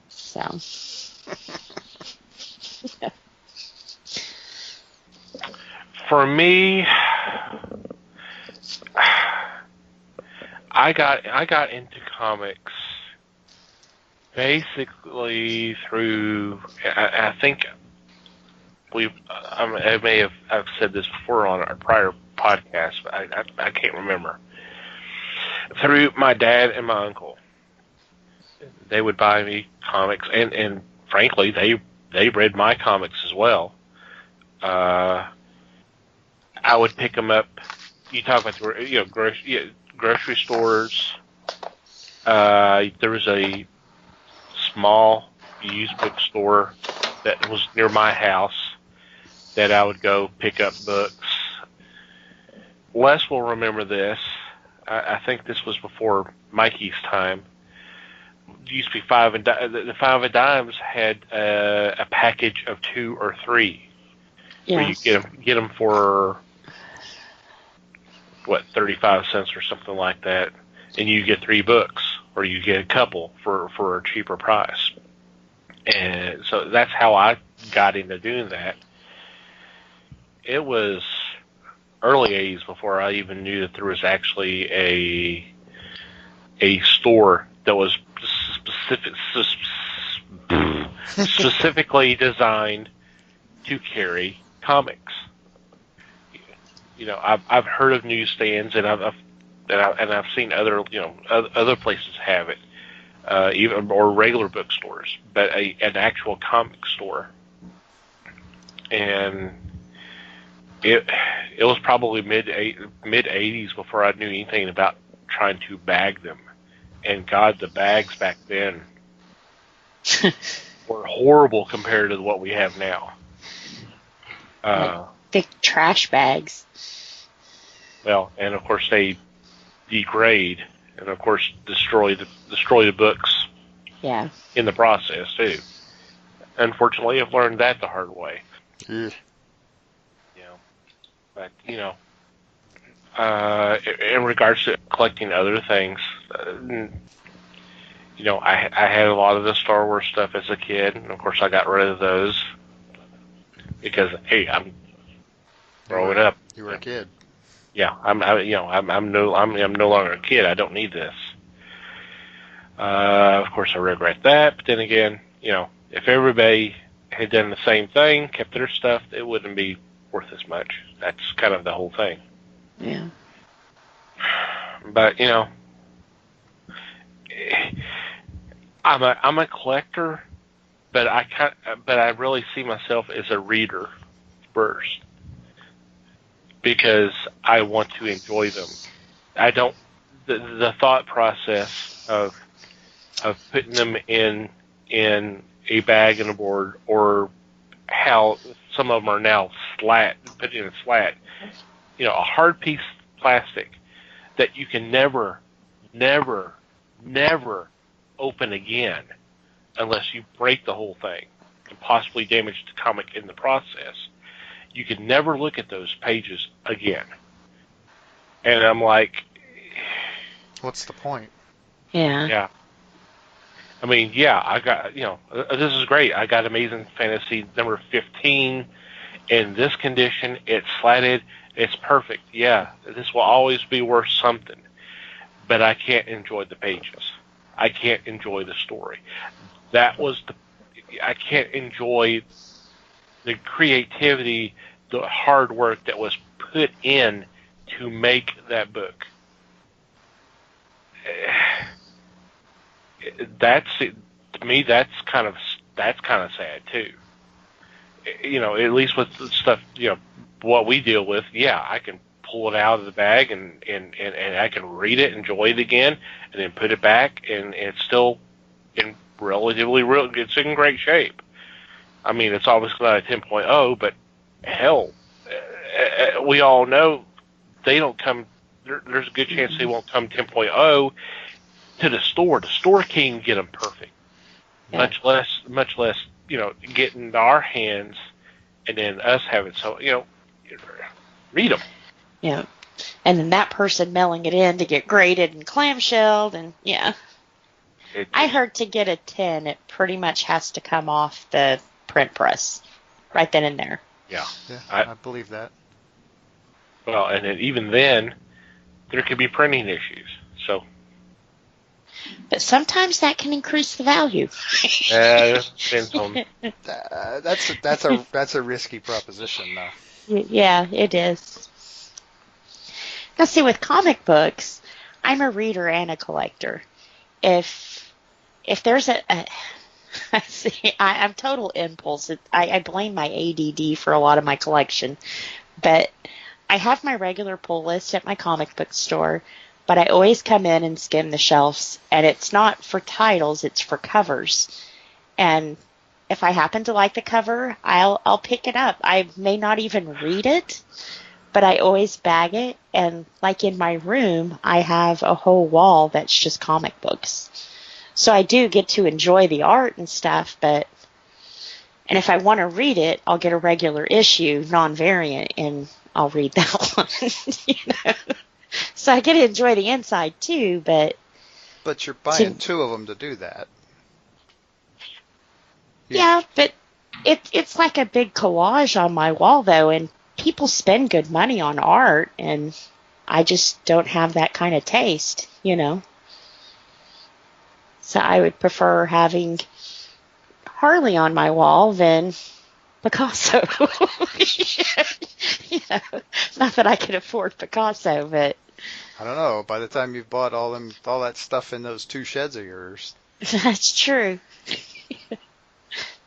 So. For me, I got into comics basically through. I think I may have I've said this before on our prior podcast, but I can't remember. Through my dad and my uncle, they would buy me comics, and frankly, they read my comics as well. I would pick them up. You talk about grocery stores. There was a small used bookstore that was near my house that I would go pick up books. Les will remember this. I think this was before Mikey's time. It used to be the 5 and Dimes had a package of 2 or 3. Yeah. Where you get them for 35 cents or something like that, and you get 3 books, or you get a couple for a cheaper price. And so that's how I got into doing that. It was early 80s before I even knew that there was actually a store that was specifically designed to carry comics. I've heard of newsstands, and I've seen other places have it, even or regular bookstores, but an actual comic store, and it was probably mid '80s before I knew anything about trying to bag them, and God, the bags back then were horrible compared to what we have now. Like big trash bags. Well, and of course they degrade, and of course destroy the books. Yeah. In the process too. Unfortunately, I've learned that the hard way. Ugh. But in regards to collecting other things, I had a lot of the Star Wars stuff as a kid, and of course I got rid of those because hey, I'm growing up. You were a kid. Yeah, I'm no longer a kid. I don't need this. Of course, I regret that. But then again, if everybody had done the same thing, kept their stuff, it wouldn't be worth as much. That's kind of the whole thing. Yeah. But I'm a collector, but I really see myself as a reader first because I want to enjoy them. I don't the thought process of putting them in a bag and a board, or how some of them are now put in a slat. A hard piece of plastic that you can never open again unless you break the whole thing and possibly damage the comic in the process. You can never look at those pages again. And I'm like, what's the point? Yeah. Yeah. I mean, yeah, I got, this is great. I got Amazing Fantasy number 15 in this condition. It's slatted. It's perfect. Yeah, this will always be worth something. But I can't enjoy the pages. I can't enjoy the story. I can't enjoy the creativity, the hard work that was put in to make that book. To me, that's kind of sad too. At least with the stuff, what we deal with. Yeah, I can pull it out of the bag and I can read it, enjoy it again, and then put it back, and it's still in it's in great shape. I mean, it's obviously not a 10.0, but hell, we all know they don't come. There's a good chance they won't come 10.0 to the store. The store can't get them perfect. Yeah. Much less, get into our hands and then us have it. So, read them. Yeah. And then that person mailing it in to get graded and clamshelled, and yeah. I heard to get a 10, it pretty much has to come off the print press right then and there. Yeah, I believe that. Well, and even then, there could be printing issues. So. But sometimes that can increase the value. Depends on. That's a risky proposition, though. Yeah, it is. Now, see, with comic books, I'm a reader and a collector. If there's I'm total impulse. I blame my ADD for a lot of my collection, but I have my regular pull list at my comic book store. But I always come in and skim the shelves, and it's not for titles, it's for covers. And if I happen to like the cover, I'll pick it up. I may not even read it, but I always bag it. And like in my room, I have a whole wall that's just comic books. So I do get to enjoy the art and stuff, and if I want to read it, I'll get a regular issue, non-variant, and I'll read that one, So I get to enjoy the inside too, but you're buying two of them to do that. Yeah, but it's like a big collage on my wall though, and people spend good money on art, and I just don't have that kind of taste, So I would prefer having Harley on my wall than Picasso. You know, not that I could afford Picasso, but I don't know. By the time you've bought all that stuff in those 2 sheds of yours. that's true.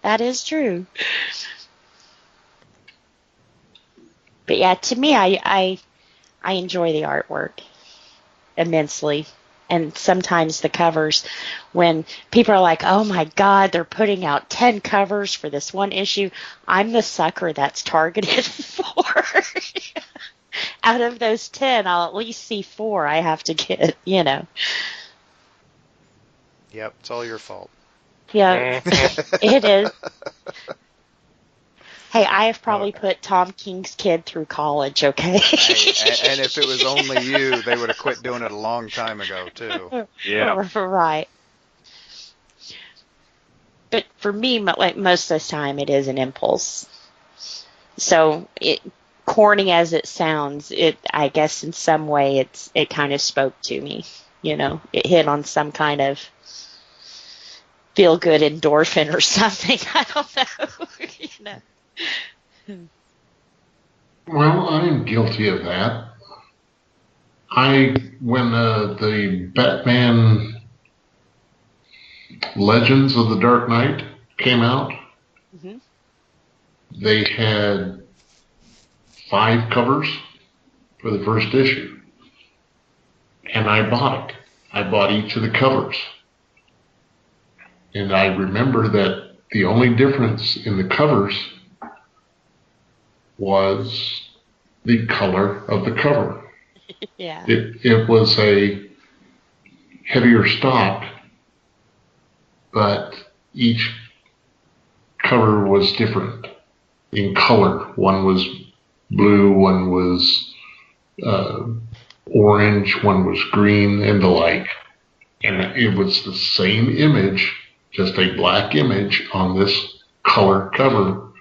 That is true. But yeah, to me, I enjoy the artwork immensely. And sometimes the covers, when people are like, oh my God, they're putting out 10 covers for this one issue, I'm the sucker that's targeted for. Out of those 10, I'll at least see 4 I have to get, you know. Yep, it's all your fault. Yeah, it is. Hey, I have probably put Tom King's kid through college, okay? And if it was only you, they would have quit doing it a long time ago, too. Yeah. Right. But for me, like most of the time, it is an impulse. So, corny as it sounds, I guess in some way it kind of spoke to me. You know, it hit on some kind of feel good endorphin or something. I don't know. You know. Well, I'm guilty of that. When the Batman Legends of the Dark Knight came out, Mm-hmm. they had 5 covers for the first issue. And I bought it. I bought each of the covers. And I remember that the only difference in the covers was the color of the cover. Yeah. It was a heavier stock, but each cover was different in color. One was blue, one was orange, one was green, and the like. And it was the same image, just a black image on this color cover,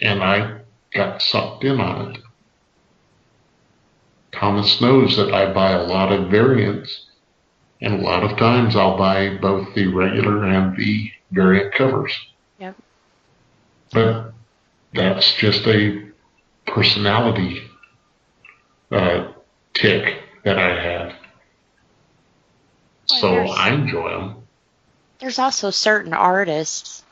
and I got sucked in on it. Thomas knows that I buy a lot of variants, and a lot of times I'll buy both the regular and the variant covers. Yep. But that's just a personality tick that I have. Well, So I enjoy them. There's also certain artists,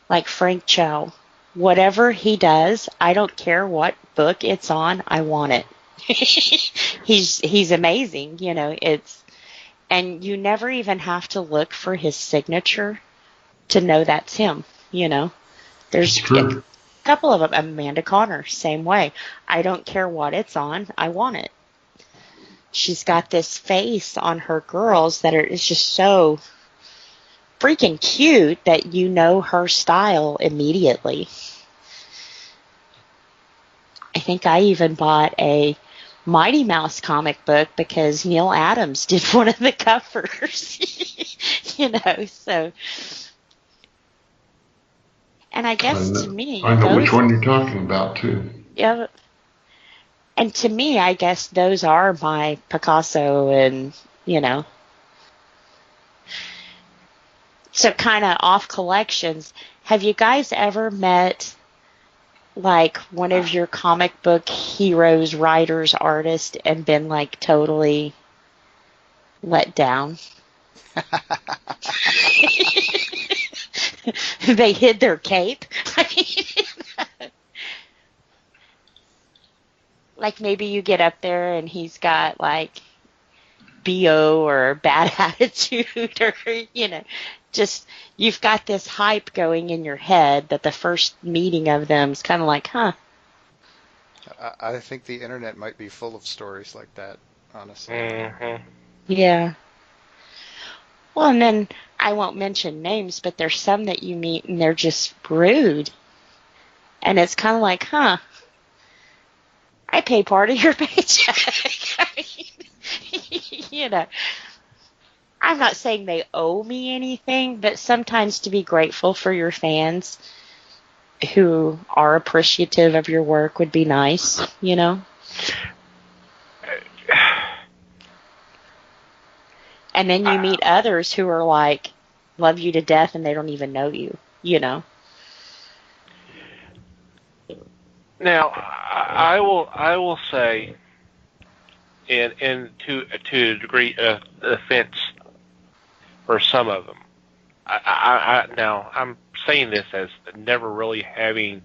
like Frank Cho. Whatever he does, I don't care what book it's on, I want it. He's amazing, you know. And you never even have to look for his signature to know that's him, you know. There's True. a couple of them. Amanda Connor, same way. I don't care what it's on, I want it. She's got this face on her girls that is just so freaking cute that you know her style immediately. I think I even bought a Mighty Mouse comic book because Neil Adams did one of the covers. You know, so. And I guess to me, I know which one you're talking about too. Yeah. And to me, I guess those are my Picasso and, you know. So kind of off collections. Have you guys ever met like one of your comic book heroes, writers, artists, and been like totally let down? They hid their cape. Like maybe you get up there and he's got like BO or bad attitude or, you know, just you've got this hype going in your head that the first meeting of them is kind of like, huh. I think the internet might be full of stories like that, honestly. Mm-hmm. Yeah. Well, and then I won't mention names, but there's some that you meet and they're just rude. And it's kind of like, huh, I pay part of your paycheck. I mean, you know, I'm not saying they owe me anything, but sometimes to be grateful for your fans who are appreciative of your work would be nice, you know? And then you meet others who are like, love you to death and they don't even know you, you know? Now, I will say, and to a degree of offense for some of them. Now I'm saying this as never really having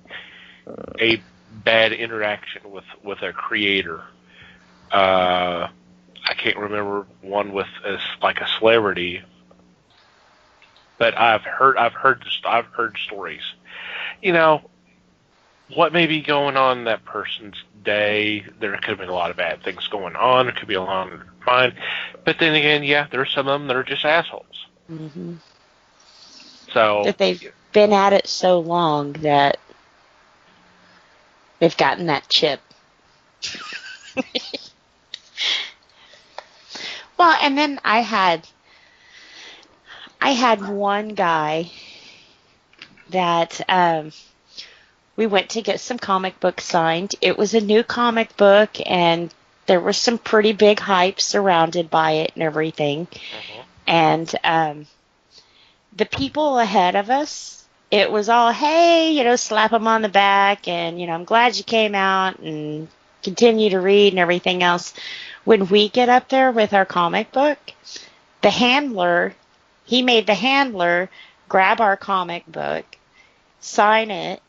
a bad interaction with a creator. I can't remember one with like a celebrity, but I've heard stories. You know what may be going on in that person's day. There could have been a lot of bad things going on. It could be a lot of mind. But then again, yeah, there's some of them that are just assholes. Mm-hmm. So That they've been at it so long that they've gotten that chip. Well, and then I had one guy that we went to get some comic books signed. It was a new comic book, and there was some pretty big hype surrounded by it and everything. Uh-huh. And the people ahead of us, it was all, hey, slap them on the back, and, I'm glad you came out and continue to read and everything else. When we get up there with our comic book, he made the handler grab our comic book, sign it,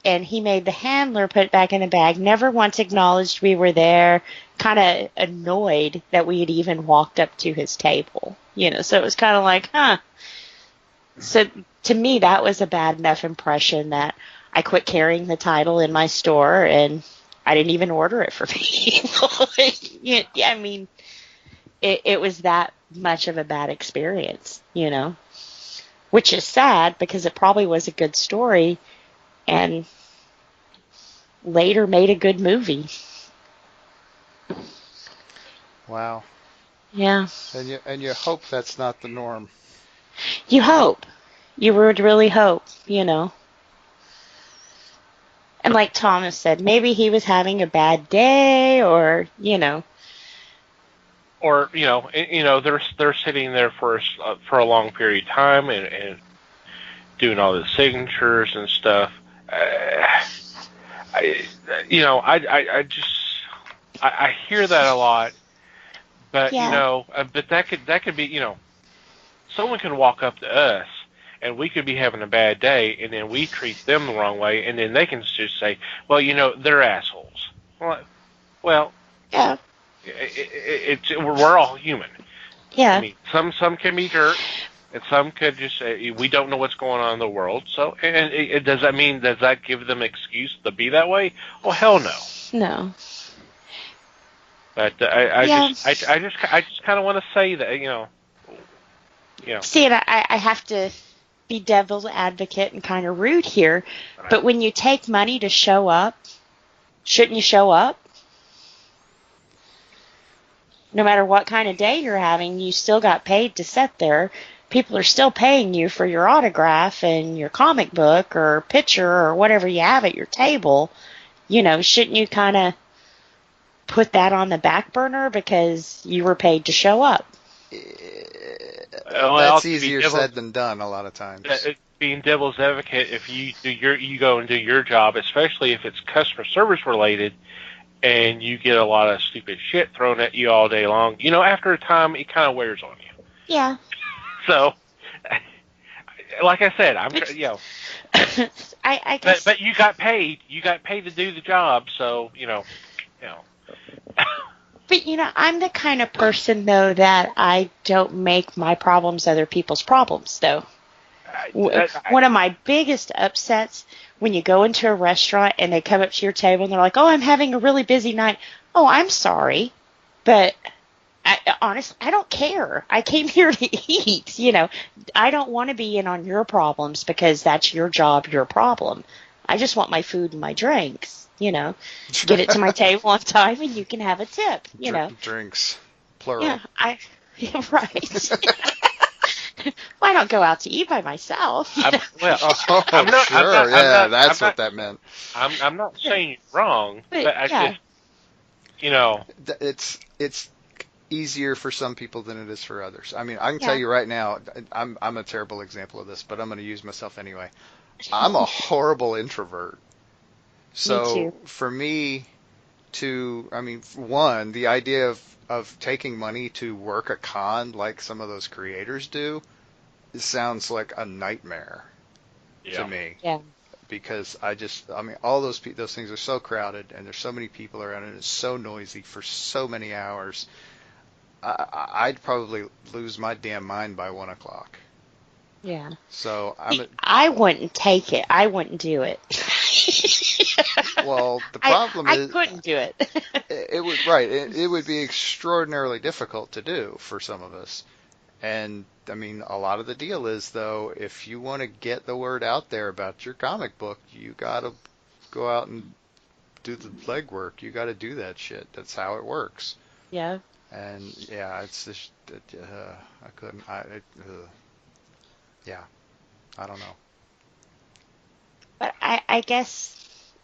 and he made the handler put it back in the bag, never once acknowledged we were there, kind of annoyed that we had even walked up to his table. So it was kind of like, huh. So to me, that was a bad enough impression that I quit carrying the title in my store, and I didn't even order it for people. Yeah, I mean, it was that much of a bad experience, which is sad because it probably was a good story and later made a good movie. Wow. Yeah. And you hope that's not the norm. You hope. You would really hope, And like Thomas said, maybe he was having a bad day, or Or they're sitting there for a long period of time and doing all the signatures and stuff. I hear that a lot, but yeah. But that could be someone can walk up to us and we could be having a bad day, and then we treat them the wrong way, and then they can just say, well, they're assholes. Well, yeah. We're all human. Yeah. I mean, some can be jerks, and some could just say, we don't know what's going on in the world. So, and does that give them excuse to be that way? Oh, hell no. No. But I just kind of want to say that, See, and I have to be devil's advocate and kind of rude here, but when you take money to show up, shouldn't you show up? No matter what kind of day you're having, you still got paid to sit there. People are still paying you for your autograph and your comic book or picture or whatever you have at your table. Shouldn't you kind of put that on the back burner because you were paid to show up? That's easier said than done a lot of times. Being devil's advocate, if you go and do your job, especially if it's customer service related, and you get a lot of stupid shit thrown at you all day long, after a time it kind of wears on you. Yeah. So, like I said, I guess. But you got paid. You got paid to do the job, so But I'm the kind of person though that I don't make my problems other people's problems though. One of my biggest upsets when you go into a restaurant and they come up to your table and they're like, "Oh, I'm having a really busy night." Oh, I'm sorry, but honestly, I don't care. I came here to eat. I don't want to be in on your problems because that's your job, your problem. I just want my food and my drinks. Get it to my table on time and you can have a tip. Drinks, plural. Yeah, right. Well, I don't go out to eat by myself. That's what that meant. I'm not saying you're wrong, but yeah. It's easier for some people than it is for others. I mean, I can tell you right now, I'm a terrible example of this, but I'm going to use myself anyway. I'm a horrible introvert. So too. for me one, the idea of taking money to work a con like some of those creators do, it sounds like a nightmare to Yeah. me. Yeah. Because all those things are so crowded and there's so many people around and it's so noisy for so many hours. I'd probably lose my damn mind by 1 o'clock. Yeah. So I wouldn't take it. I wouldn't do it. well, the problem I is couldn't do it. it would be extraordinarily difficult to do for some of us. And a lot of the deal is, though, if you want to get the word out there about your comic book, you got to go out and do the legwork. You got to do that shit. That's how it works. Yeah. And yeah, it's just I couldn't. Yeah, I don't know. But I guess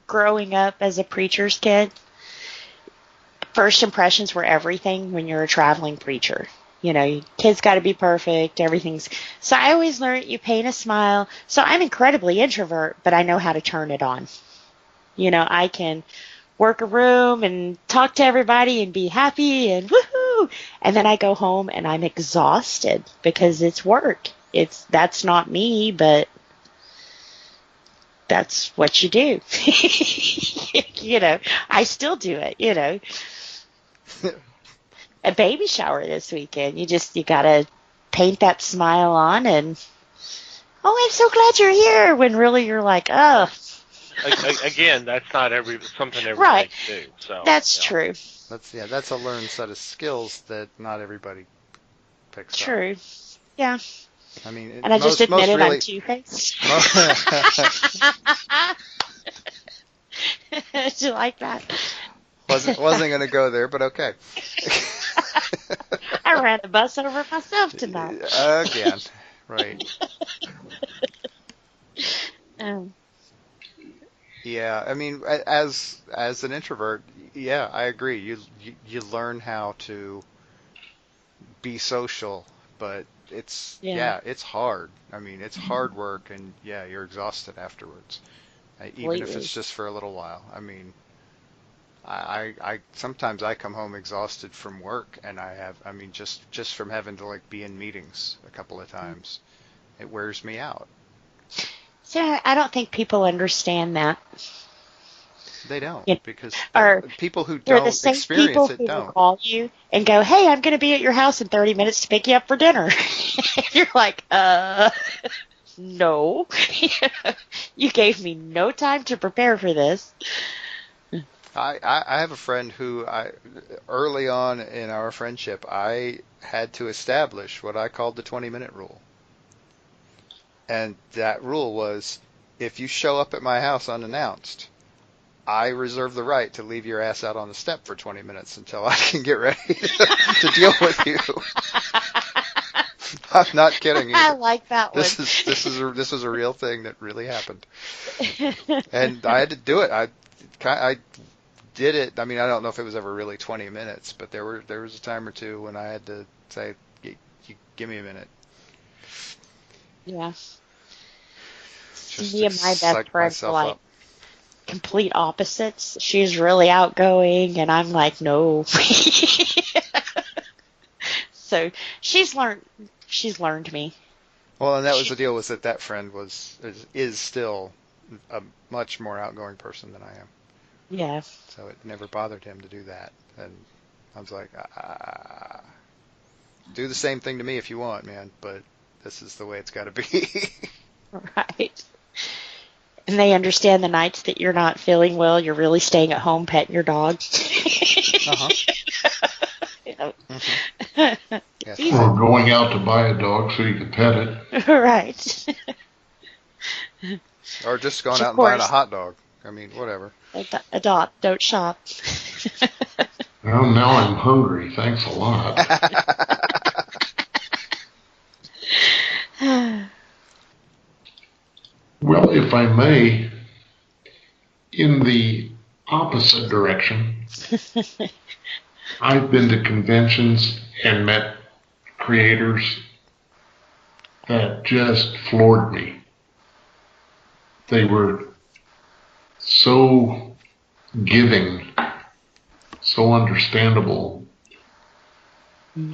growing up as a preacher's kid, first impressions were everything when you're a traveling preacher. You know, kids got to be perfect. Everything's. So I always learned you paint a smile. So I'm incredibly introvert, but I know how to turn it on. You know, I can work a room and talk to everybody and be happy and woohoo. And then I go home and I'm exhausted because it's work. That's not me, but that's what you do. You know, I still do it, you know. A baby shower this weekend. You gotta paint that smile on and, oh, I'm so glad you're here, when really you're like, oh. Again, that's not something everybody Right. can do. So That's yeah. true. That's a learned set of skills that not everybody picks up. True. Yeah. And I just admitted really, I'm two-faced. Did you like that? wasn't going to go there, but okay. I ran the bus over myself tonight. Again, right. Yeah, as an introvert, yeah, I agree. You learn how to be social, but it's hard. It's hard work, and yeah, you're exhausted afterwards, even if it's just for a little while. I sometimes I come home exhausted from work, and just from having to be in meetings a couple of times, it wears me out. So I don't think people understand that. They don't, because people who they're don't the same experience people it who don't. will call you and go, "Hey, I'm going to be at your house in 30 minutes to pick you up for dinner." You're like, no. You gave me no time to prepare for this. I have a friend who early on in our friendship, I had to establish what I called the 20-minute rule. And that rule was, if you show up at my house unannounced, I reserve the right to leave your ass out on the step for 20 minutes until I can get ready to deal with you. I'm not kidding you. I like that one. This was a real thing that really happened. And I had to do it. I did it. I don't know if it was ever really 20 minutes, but there was a time or two when I had to say, give me a minute. Yeah. Just Me and my best friend were like up. complete opposites. She's really outgoing, and I'm like, no. So she's learned me. Well, and that was the deal, was that friend is still a much more outgoing person than I am. Yeah. So it never bothered him to do that. And I was like, do the same thing to me if you want, man, but this is the way it's got to be. Right. And they understand the nights that you're not feeling well, you're really staying at home petting your dog. Uh-huh. Mm-hmm. Yes. Or going out to buy a dog so you can pet it. Right. Or just going out and buying a hot dog. Whatever. Adopt, don't shop. Well, now I'm hungry. Thanks a lot. Well, if I may, in the opposite direction, I've been to conventions and met creators that just floored me. They were so giving, so understandable.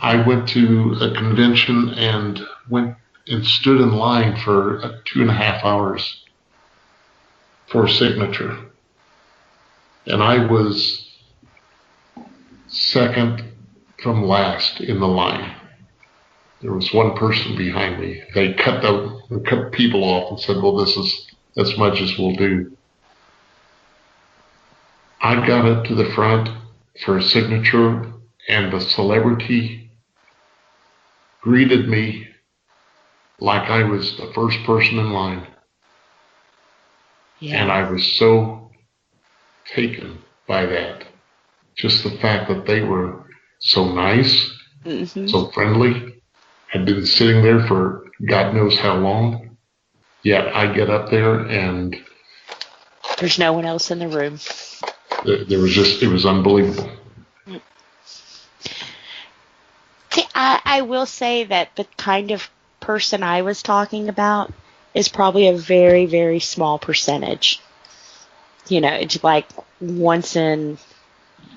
I went to a convention and went and stood in line for 2.5 hours for a signature. And I was second from last in the line. There was one person behind me. They cut people off and said, well, this is as much as we'll do. I got up to the front for a signature, and the celebrity greeted me like I was the first person in line. Yeah. And I was so taken by that. Just the fact that they were so nice, so friendly, had been sitting there for God knows how long. Yet I get up there and there's no one else in the room. It was unbelievable. See, I will say that the kind of person I was talking about is probably a very, very small percentage. You know, it's like once in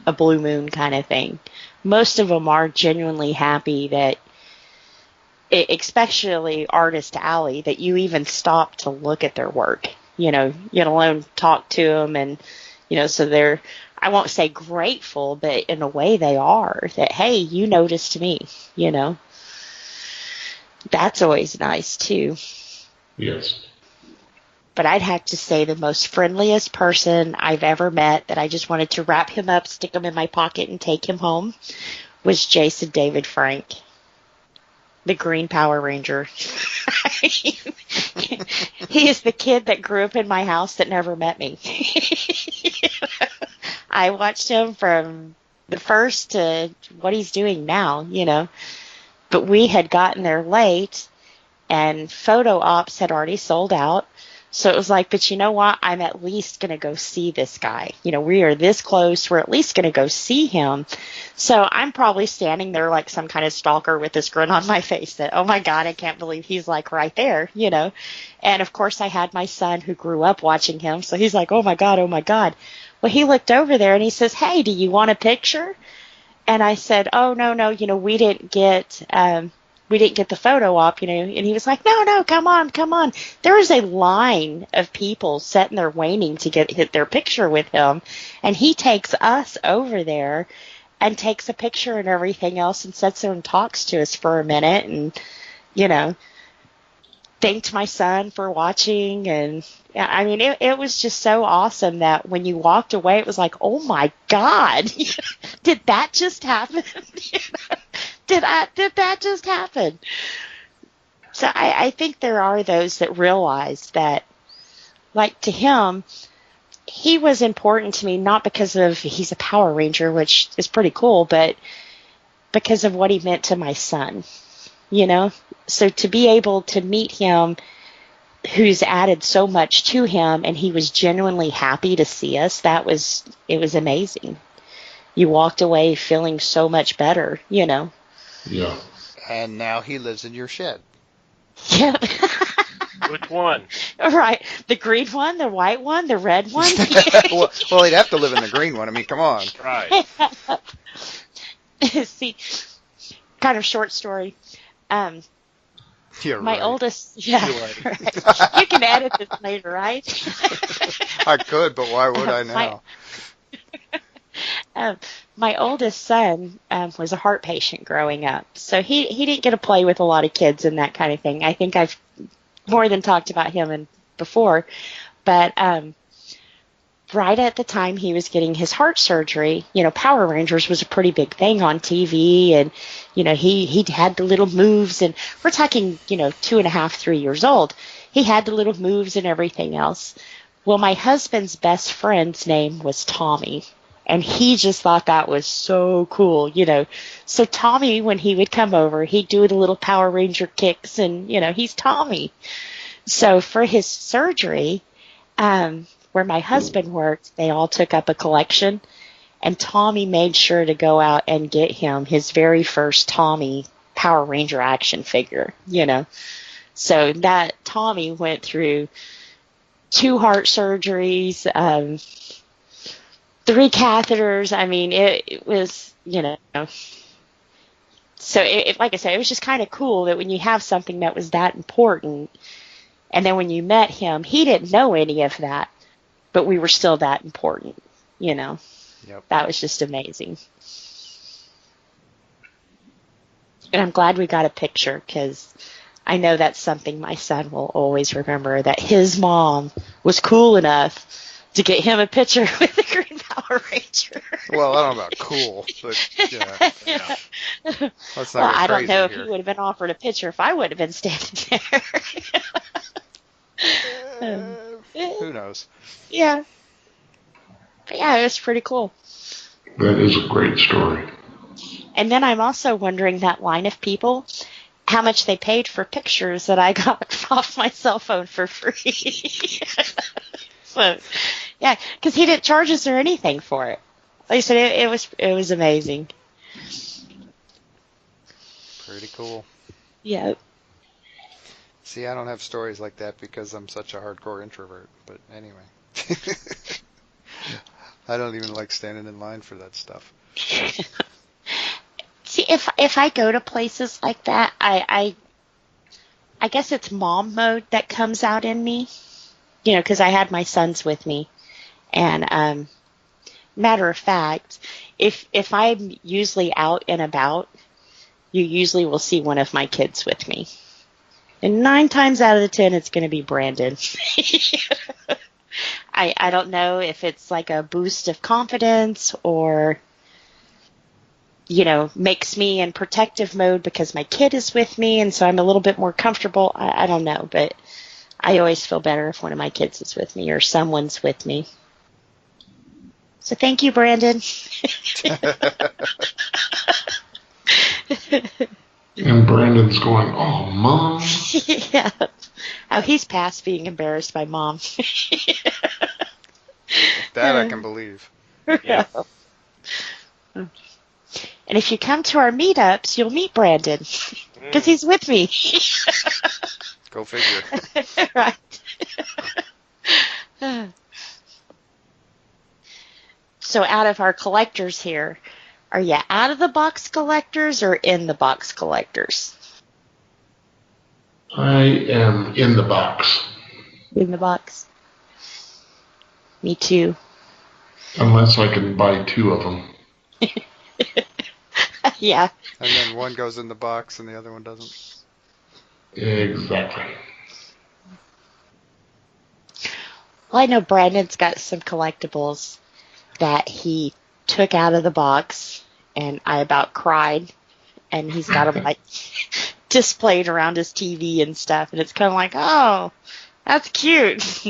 a blue moon kind of thing. Most of them are genuinely happy that, especially Artist Alley, that you even stop to look at their work, you know, let alone talk to them. And, you know, so they're, I won't say grateful, but in a way they are, that, hey, you noticed me, you know. That's always nice, too. Yes. But I'd have to say the most friendliest person I've ever met that I just wanted to wrap him up, stick him in my pocket, and take him home was Jason David Frank, the Green Power Ranger. He is the kid that grew up in my house that never met me. I watched him from the first to what he's doing now, you know. But we had gotten there late, and photo ops had already sold out. So it was like, but you know what? I'm at least going to go see this guy. You know, we are this close. We're at least going to go see him. So I'm probably standing there like some kind of stalker with this grin on my face that, oh my God, I can't believe he's like right there, you know. And of course I had my son who grew up watching him. So he's like, oh my God, oh my God. Well, he looked over there and he says, hey, do you want a picture? And I said, oh, no, you know, we didn't get the photo op, you know. And he was like, no, come on. There is a line of people sitting there waiting to hit their picture with him. And he takes us over there and takes a picture and everything else and sits there and talks to us for a minute and, you know, thanked my son for watching. And I mean, it was just so awesome that when you walked away, it was like, oh my God, did that just happen? Did that just happen? So I think there are those that realize that, like, to him, he was important to me, not because of he's a Power Ranger, which is pretty cool, but because of what he meant to my son, you know? So to be able to meet him, who's added so much to him, and he was genuinely happy to see us, it was amazing. You walked away feeling so much better, you know? Yeah. And now he lives in your shed. Yeah. Which one? Right. The green one, the white one, the red one. well, he'd have to live in the green one. I mean, come on. Right. See, kind of short story. You're My right. oldest, yeah. Right. You can edit this later, right? I could, but why would I now? My oldest son was a heart patient growing up, so he didn't get to play with a lot of kids and that kind of thing. I think I've more than talked about him before, but right at the time he was getting his heart surgery, you know, Power Rangers was a pretty big thing on TV, and you know he had the little moves, and we're talking, you know, 2.5, 3 years old. He had the little moves and everything else. Well, my husband's best friend's name was Tommy. And he just thought that was so cool, you know. So Tommy, when he would come over, he'd do the little Power Ranger kicks, and, you know, he's Tommy. So for his surgery, where my husband worked, they all took up a collection, and Tommy made sure to go out and get him his very first Tommy Power Ranger action figure, you know. So that Tommy went through 2 heart surgeries, 3 catheters. I mean, it was, so like I said, it was just kind of cool that when you have something that was that important, and then when you met him, he didn't know any of that, but we were still that important, Yep. That was just amazing. And I'm glad we got a picture, because I know that's something my son will always remember, that his mom was cool enough to get him a picture with the Green Power Ranger. Well, I don't know about cool, but yeah. Let's not get I don't know if crazy he would have been offered a picture if I would have been standing there. Who knows? Yeah. But yeah, it was pretty cool. That is a great story. And then I'm also wondering, that line of people, how much they paid for pictures that I got off my cell phone for free. So, yeah, because he didn't charge us or anything for it. Like I said, it was amazing. Pretty cool. Yeah. See, I don't have stories like that because I'm such a hardcore introvert. But anyway, I don't even like standing in line for that stuff. See, if I go to places like that, I guess it's mom mode that comes out in me, because I had my sons with me, and matter of fact, if I'm usually out and about, you usually will see one of my kids with me, and 9 times out of the 10, it's going to be Brandon. I don't know if it's like a boost of confidence or, makes me in protective mode because my kid is with me, and so I'm a little bit more comfortable. I don't know, but I always feel better if one of my kids is with me or someone's with me. So thank you, Brandon. And Brandon's going, "Oh, Mom." Yeah. Oh, he's past being embarrassed by Mom. That I can believe. Yeah. And if you come to our meetups, you'll meet Brandon, because he's with me. Go figure. Right. So out of our collectors here, are you out of the box collectors or in the box collectors? I am in the box. In the box. Me too. Unless I can buy 2 of them. Yeah. And then one goes in the box and the other one doesn't. Exactly. Well, I know Brandon's got some collectibles that he took out of the box, and I about cried. And he's got them like displayed around his TV and stuff, and it's kind of like, oh, that's cute.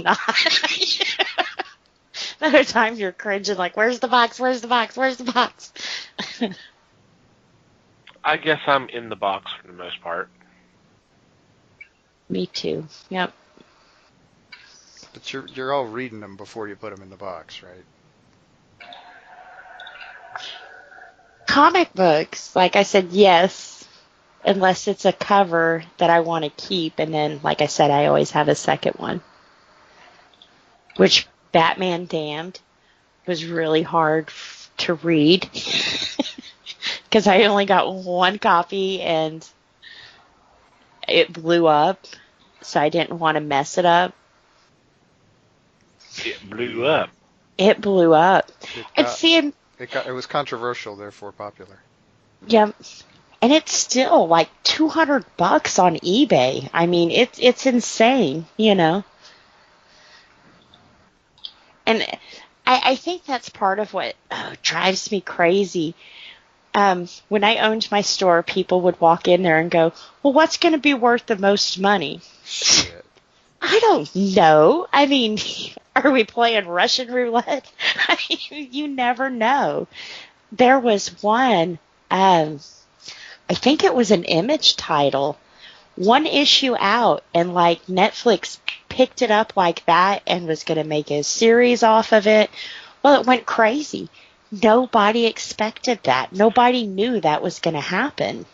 Another time you're cringing, like, where's the box? Where's the box? Where's the box? I guess I'm in the box for the most part. Me too. Yep. But you're all reading them before you put them in the box, right? Comic books, like I said, yes, unless it's a cover that I want to keep, and then, like I said, I always have a second one. Which, Batman Damned was really hard to read because I only got one copy and it blew up, so I didn't want to mess it up. It blew up. It blew up. It was controversial, therefore popular. Yeah, and it's still like $200 on eBay. I mean, it's insane, And I think that's part of what drives me crazy. When I owned my store, people would walk in there and go, well, what's going to be worth the most money? Shit. I don't know. I mean, are we playing Russian roulette? I mean, you never know. There was one, I think it was an Image title, one issue out, and like Netflix picked it up like that and was going to make a series off of it. Well, it went crazy. Nobody expected that. Nobody knew that was going to happen,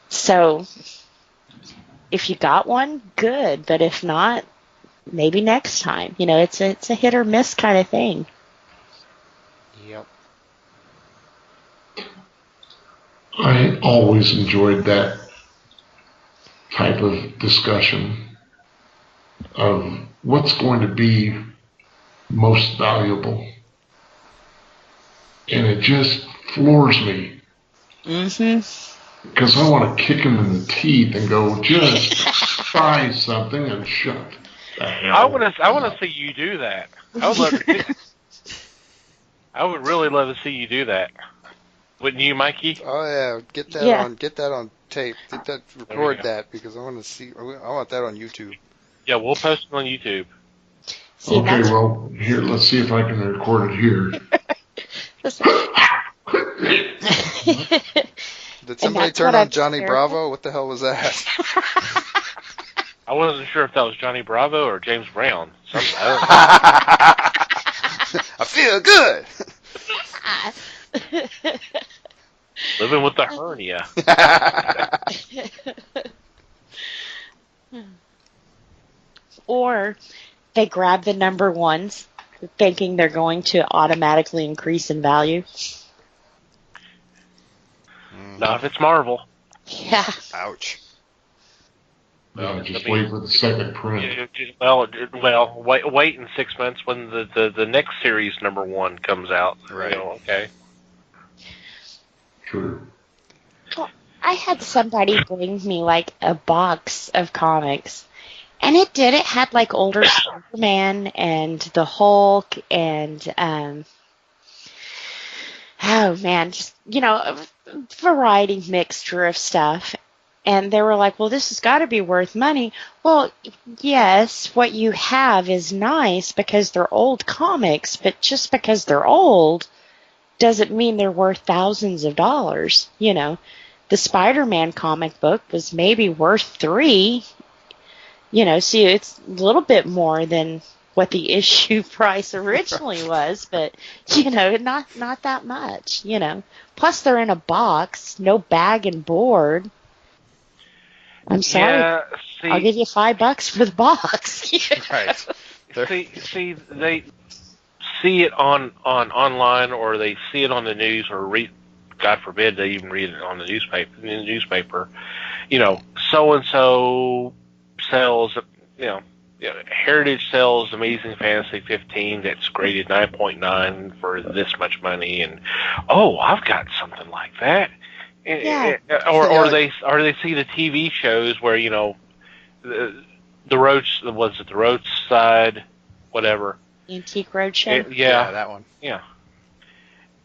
So if you got one, good. But if not, maybe next time. It's a hit or miss kind of thing. Yep. I always enjoyed that type of discussion of what's going to be most valuable. And it just floors me. Mm-hmm. Because I want to kick him in the teeth and go, just buy something and shut the hell I want to see you do that. I would love to. I would really love to see you do that. Wouldn't you, Mikey? Oh yeah, get that on tape. Record that because I want to see. I want that on YouTube. Yeah, we'll post it on YouTube. See, Okay, well, here, let's see if I can record it here. Did somebody turn on Johnny Bravo? What the hell was that? I wasn't sure if that was Johnny Bravo or James Brown. I feel good. Living with the hernia. Or they grab the number ones, thinking they're going to automatically increase in value. Not if it's Marvel. Yeah. Ouch. Yeah, just wait for the second print. Well, wait in 6 months when the next series number 1 comes out. Right. Okay. True. Well, I had somebody bring me like a box of comics, and it had like older Superman and the Hulk and oh man, just a variety mixture of stuff. And they were like, well, this has got to be worth money. Well, yes, what you have is nice because they're old comics, but just because they're old doesn't mean they're worth thousands of dollars. The Spider-Man comic book was maybe worth $3. See, it's a little bit more than what the issue price originally was, but, not that much, Plus, they're in a box, no bag and board. I'm sorry. Yeah, see, I'll give you $5 for the box. Right. See, they see it online, or they see it on the news, or read. God forbid they even read it on the newspaper. So and so sells. Heritage sells Amazing Fantasy 15 that's graded 9.9 for this much money, and I've got something like that. Yeah. Or they see the TV shows where the roadside, whatever. Antique Roadshow. Yeah, that one. Yeah.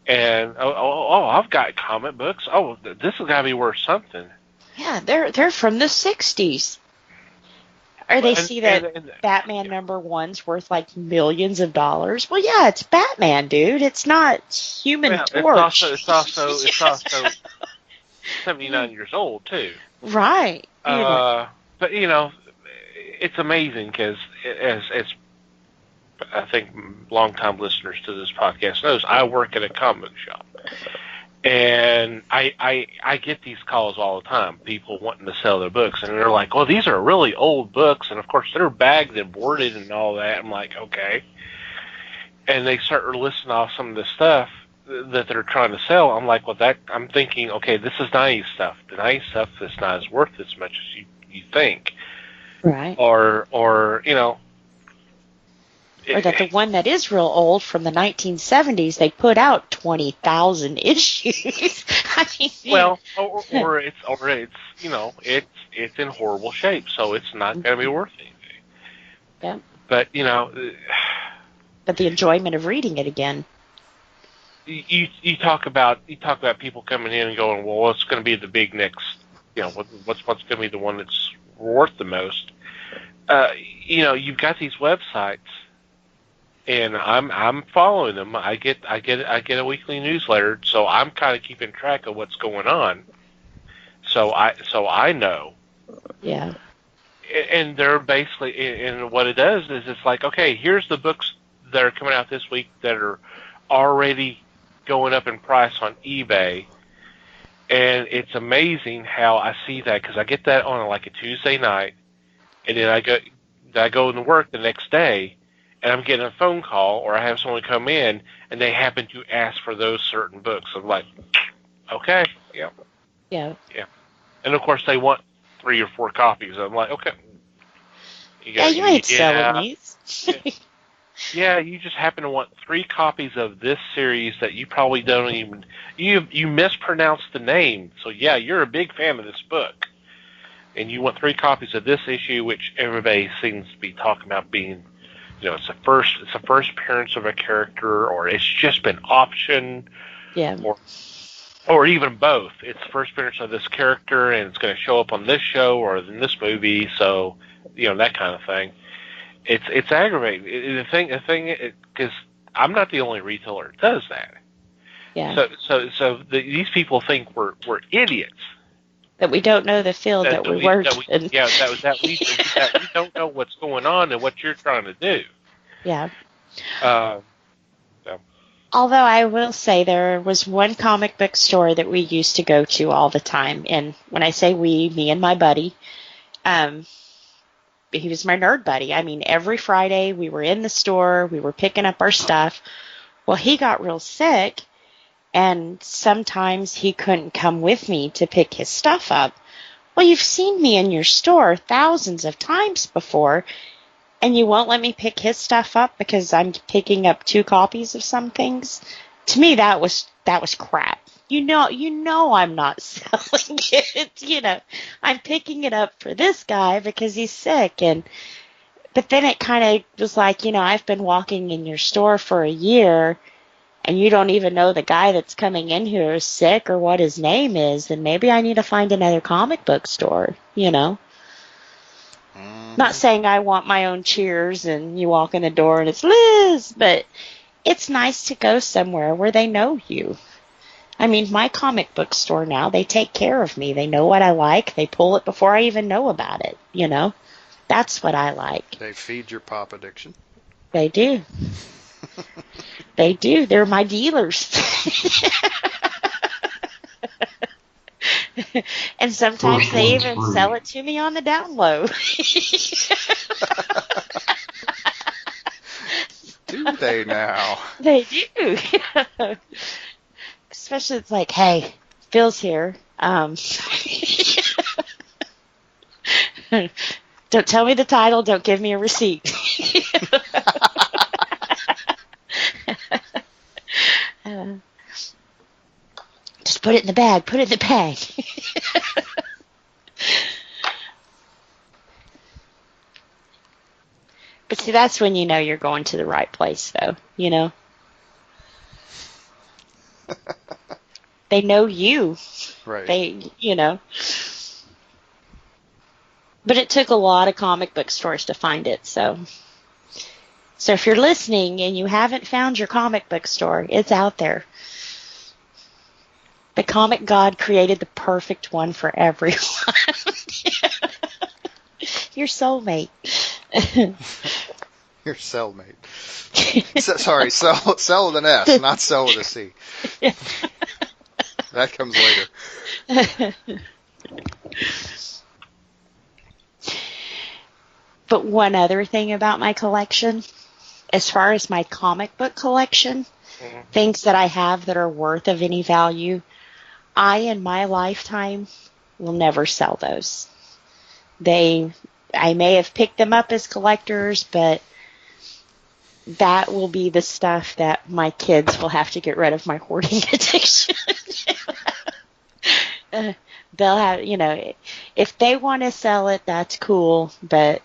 And I've got comic books. This has got to be worth something. Yeah, they're from the 60s. Or they see that Batman number 1's worth like millions of dollars. Well, yeah, it's Batman, dude. It's not Human Torch. It's also 79 years old too. Right. But it's amazing because as I think longtime listeners to this podcast knows, I work at a comic shop, and I get these calls all the time. People wanting to sell their books, and they're like, "Well, these are really old books," and of course they're bagged and boarded and all that. I'm like, okay, and they start listing off some of the stuff that they're trying to sell. I'm like, I'm thinking, okay, this is nice stuff. The nice stuff that's not as worth as much as you think, right? Or Or that the one that is real old from the 1970s, they put out 20,000 issues. I mean, or it's in horrible shape, so it's not going to be worth anything. Yeah. But but the enjoyment of reading it again. You talk about people coming in and going, well, what's going to be the big next? What's going to be the one that's worth the most? You've got these websites. And I'm following them. I get a weekly newsletter, so I'm kind of keeping track of what's going on. So I know. Yeah. And they're basically, and what it does is it's like, okay, here's the books that are coming out this week that are already going up in price on eBay, and it's amazing how I see that because I get that on like a Tuesday night, and then I that I go into work the next day, and I'm getting a phone call, or I have someone come in, and they happen to ask for those certain books. I'm like, okay, yeah. Yeah. And of course, they want 3 or 4 copies. I'm like, okay. You ain't selling these. Yeah, you just happen to want 3 copies of this series that you probably don't even you mispronounced the name. So yeah, you're a big fan of this book, and you want 3 copies of this issue, which everybody seems to be talking about being, it's the first appearance of a character, or it's just been optioned, Yeah. or even both. It's the first appearance of this character, and it's going to show up on this show or in this movie. So that kind of thing. It's aggravating. The thing, because I'm not the only retailer that does that. Yeah. So these people think we're idiots. That we don't know the field that we work in. Yeah, that we don't know what's going on and what you're trying to do. Yeah. So. Although I will say there was one comic book store that we used to go to all the time, and when I say we, me and my buddy, he was my nerd buddy. I mean, every Friday we were in the store, we were picking up our stuff. Well, he got real sick, and sometimes he couldn't come with me to pick his stuff up. Well, you've seen me in your store thousands of times before, and you won't let me pick his stuff up because I'm picking up 2 copies of some things? To me, that was crap. You know I'm not selling it. I'm picking it up for this guy because he's sick. But then it kind of was like, I've been walking in your store for a year, and you don't even know the guy that's coming in here is sick or what his name is, then maybe I need to find another comic book store, Not saying I want my own Cheers and you walk in the door and it's Liz, but it's nice to go somewhere where they know you. I mean, my comic book store now, they take care of me. They know what I like. They pull it before I even know about it, That's what I like. They feed your pop addiction. They do. They do. They're my dealers. And sometimes they even sell it to me on the down low. Do they now? They do. Especially it's like, hey, Phil's here. Don't tell me the title. Don't give me a receipt. Just put it in the bag. Put it in the bag. But see, that's when you know you're going to the right place, though. They know you. Right. But it took a lot of comic book stores to find it, so if you're listening and you haven't found your comic book store, it's out there. The comic god created the perfect one for everyone. Your soulmate. Your cellmate. Sorry, cell with an S, not cell with a C. That comes later. But one other thing about my collection, as far as my comic book collection, things that I have that are worth of any value, I, in my lifetime, will never sell those. I may have picked them up as collectors, but that will be the stuff that my kids will have to get rid of my hoarding addiction. They'll have, if they want to sell it, that's cool, but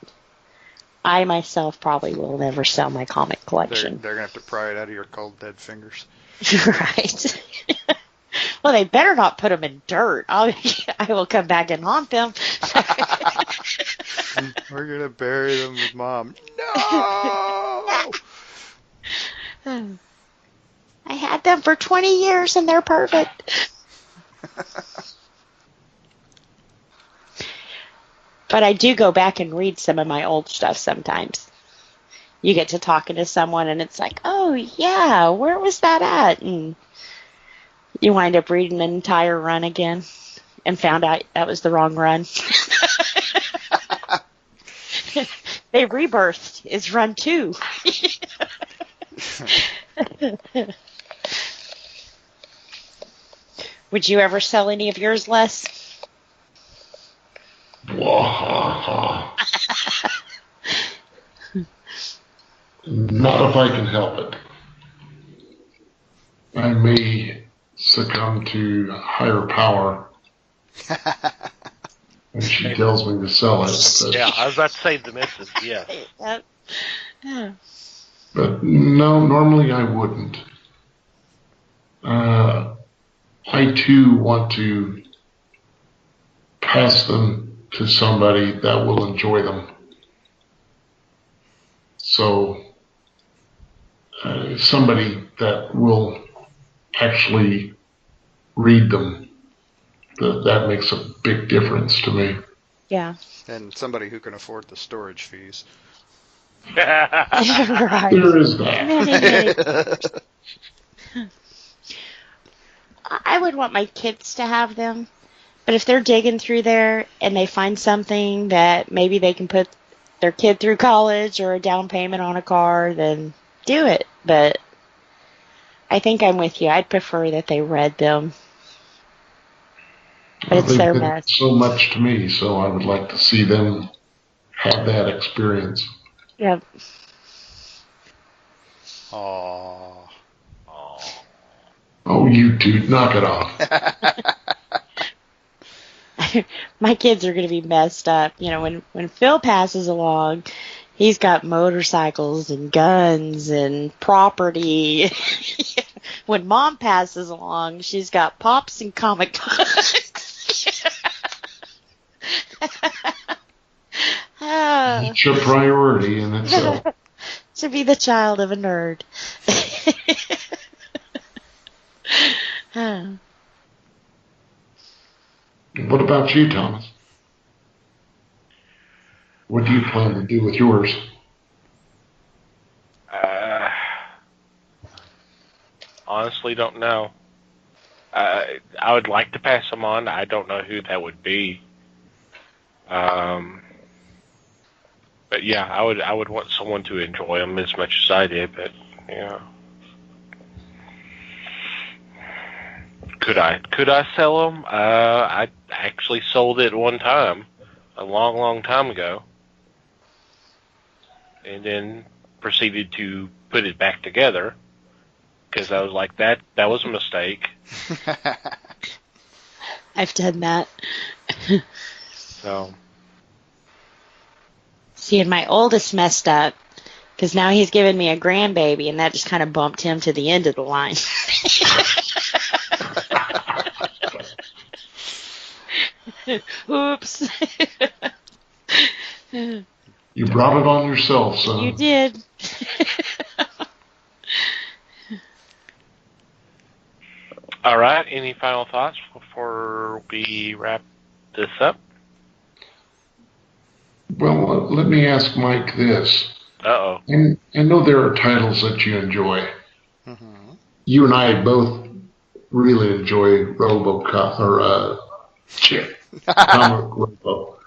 I myself probably will never sell my comic collection. They're going to have to pry it out of your cold, dead fingers. Right. Well, they better not put them in dirt. I will come back and haunt them. We're going to bury them with Mom. No! I had them for 20 years and they're perfect. But I do go back and read some of my old stuff sometimes. You get to talking to someone and it's like, oh, yeah, where was that at? And you wind up reading an entire run again and found out that was the wrong run. They rebirthed. It's run 2. Would you ever sell any of yours, Les? Not if I can help it. I may succumb to higher power when she tells me to sell it. But, Yeah, I was about to say the missus, yeah. but no, normally I wouldn't. I too want to pass them to somebody that will enjoy them. So, somebody that will actually read them, that makes a big difference to me. Yeah. And somebody who can afford the storage fees. Right. There is that. I would want my kids to have them, but if they're digging through there and they find something that maybe they can put their kid through college or a down payment on a car, then do it. But I think I'm with you. I'd prefer that they read them. But it's They their did mess. so much to me, so I would like to see them have that experience. Yep. Aww. Oh, you two, knock it off. My kids are going to be messed up. You know, when Phil passes along, he's got motorcycles and guns and property. When Mom passes along, she's got pops and comic books. It's your priority in itself. To be the child of a nerd. What about you, Thomas? What do you plan to do with yours? Honestly, don't know. I would like to pass them on. I don't know who that would be. But yeah, I would want someone to enjoy them as much as I did. But yeah, could I sell them? I actually sold it one time, a long time ago, and then proceeded to put it back together because I was like, that was a mistake. I've done that. So. See, and my oldest messed up because now he's giving me a grandbaby, and that just kind of bumped him to the end of the line. Oops. You brought it on yourself, son. You did. All right. Any final thoughts before we wrap this up? Well, let me ask Mike this. Uh-oh. And I know there are titles that you enjoy. Mm-hmm. You and I both really enjoy RoboCop, or Comic Robo.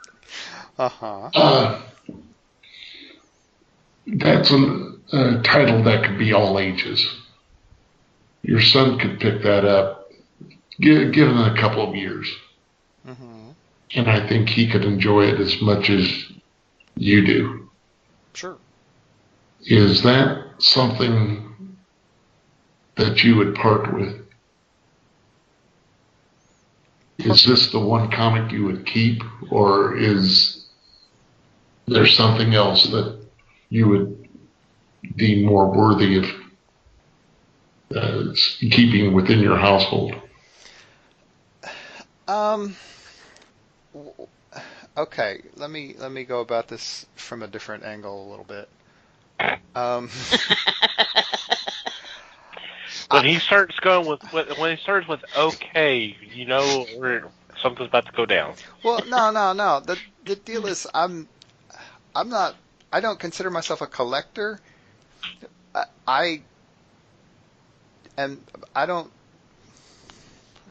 Uh-huh. That's a title that could be all ages. Your son could pick that up, given a couple of years. Mm-hmm. And I think he could enjoy it as much as you do. Sure. Is that something that you would part with? Is this the one comic you would keep, or is there something else that you would deem more worthy of keeping within your household? Okay, let me go about this from a different angle a little bit. When he starts with okay, you know something's about to go down. Well, no. The deal is I don't consider myself a collector. I don't.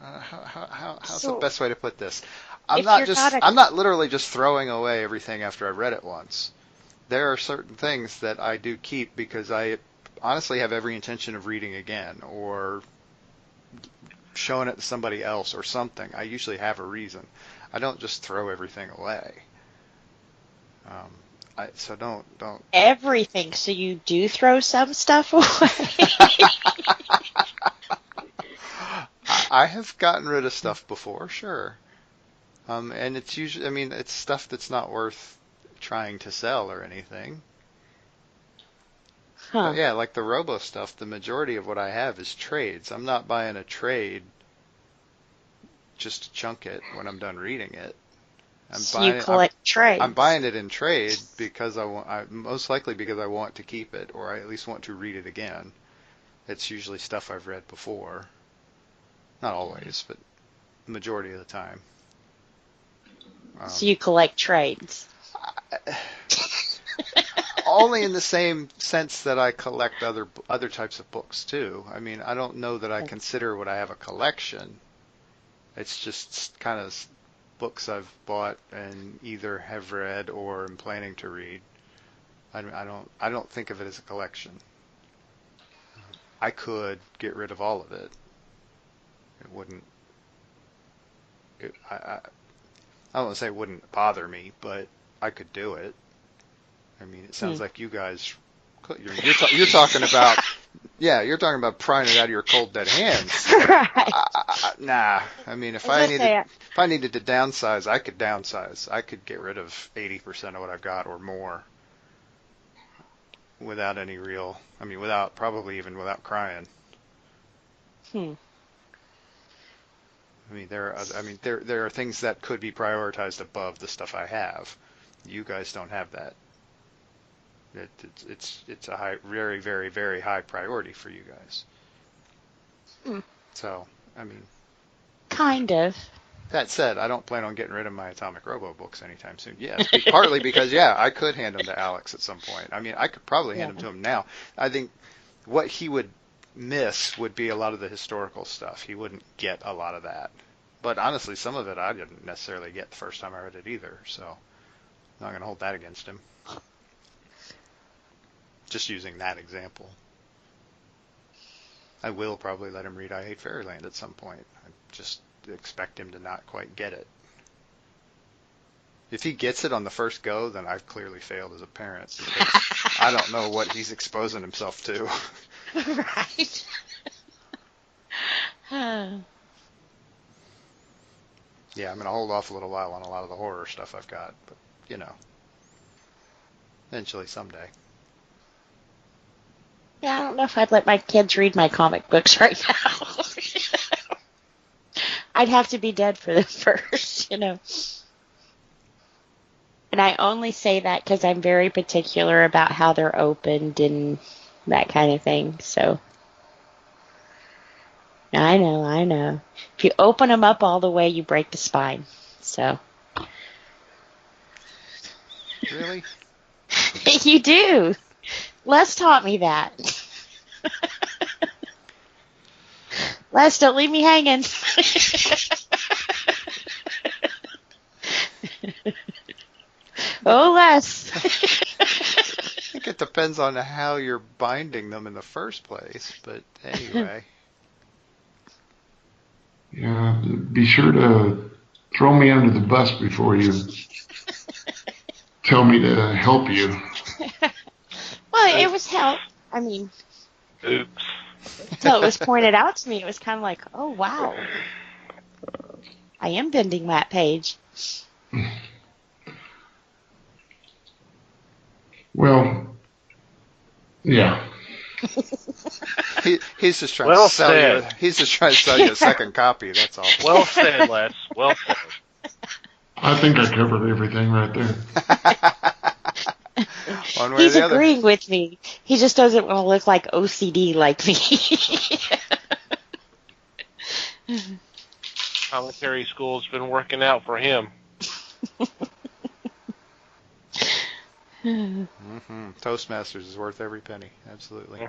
How's the best way to put this? I'm not literally just throwing away everything after I read it once. there are certain things that I do keep because I honestly have every intention of reading again or showing it to somebody else or something. I usually have a reason. I don't just throw everything away. So don't. Everything. So you do throw some stuff away? I have gotten rid of stuff before, sure. And it's usually, I mean, it's stuff that's not worth trying to sell or anything. Huh. But yeah, like the Robo stuff, the majority of what I have is trades. I'm not buying a trade just to chunk it when I'm done reading it. So you collect trades. I'm buying it in trade because most likely because I want to keep it, or I at least want to read it again. It's usually stuff I've read before. Not always, but the majority of the time. So you collect trades. Only in the same sense that I collect other types of books too. I mean, I don't know that I consider what I have a collection. It's just kind of books I've bought and either have read or am planning to read. I don't think of it as a collection. I could get rid of all of it. It wouldn't. I don't want to say it wouldn't bother me, but I could do it. I mean, it sounds like you guys. You're talking about. Yeah, you're talking about prying it out of your cold dead hands. Right. Nah. I mean, if I needed to downsize, I could downsize. I could get rid of 80% of what I've got or more without any real. I mean, probably even without crying. I mean, there are things that could be prioritized above the stuff I have. You guys don't have that. It's a very, very, very high priority for you guys. So, I mean, kind of. That said, I don't plan on getting rid of my Atomic Robo books anytime soon. Yes, partly because I could hand them to Alex at some point. I mean, I could probably hand them to him now. I think what he would miss would be a lot of the historical stuff. He wouldn't get a lot of that. But honestly, some of it I didn't necessarily get the first time I read it either. So I'm not going to hold that against him. Just using that example. I will probably let him read I Hate Fairyland at some point. I just expect him to not quite get it. If he gets it on the first go, then I've clearly failed as a parent. I don't know what he's exposing himself to. Right. Yeah, I'm going to hold off a little while on a lot of the horror stuff I've got. But, eventually someday. Yeah, I don't know if I'd let my kids read my comic books right now. I'd have to be dead for them first, And I only say that because I'm very particular about how they're opened and that kind of thing. So, I know. If you open them up all the way, you break the spine. So. Really? You do. Les taught me that. Les, don't leave me hanging. Oh, Les. I think it depends on how you're binding them in the first place, but anyway. Yeah, be sure to throw me under the bus before you tell me to help you. Well, it was help. I mean, Oops. until it was pointed out to me, it was kind of like, oh, wow. I am bending that page. Well, yeah. He's just trying to sell you. He's just trying to sell you a second copy. That's all. Well said, Les. Well said. I think I covered everything right there. One way He's or the agreeing with me. He just doesn't want to look like OCD like me. Commentary school's been working out for him. Mm-hmm. Toastmasters is worth every penny. Absolutely.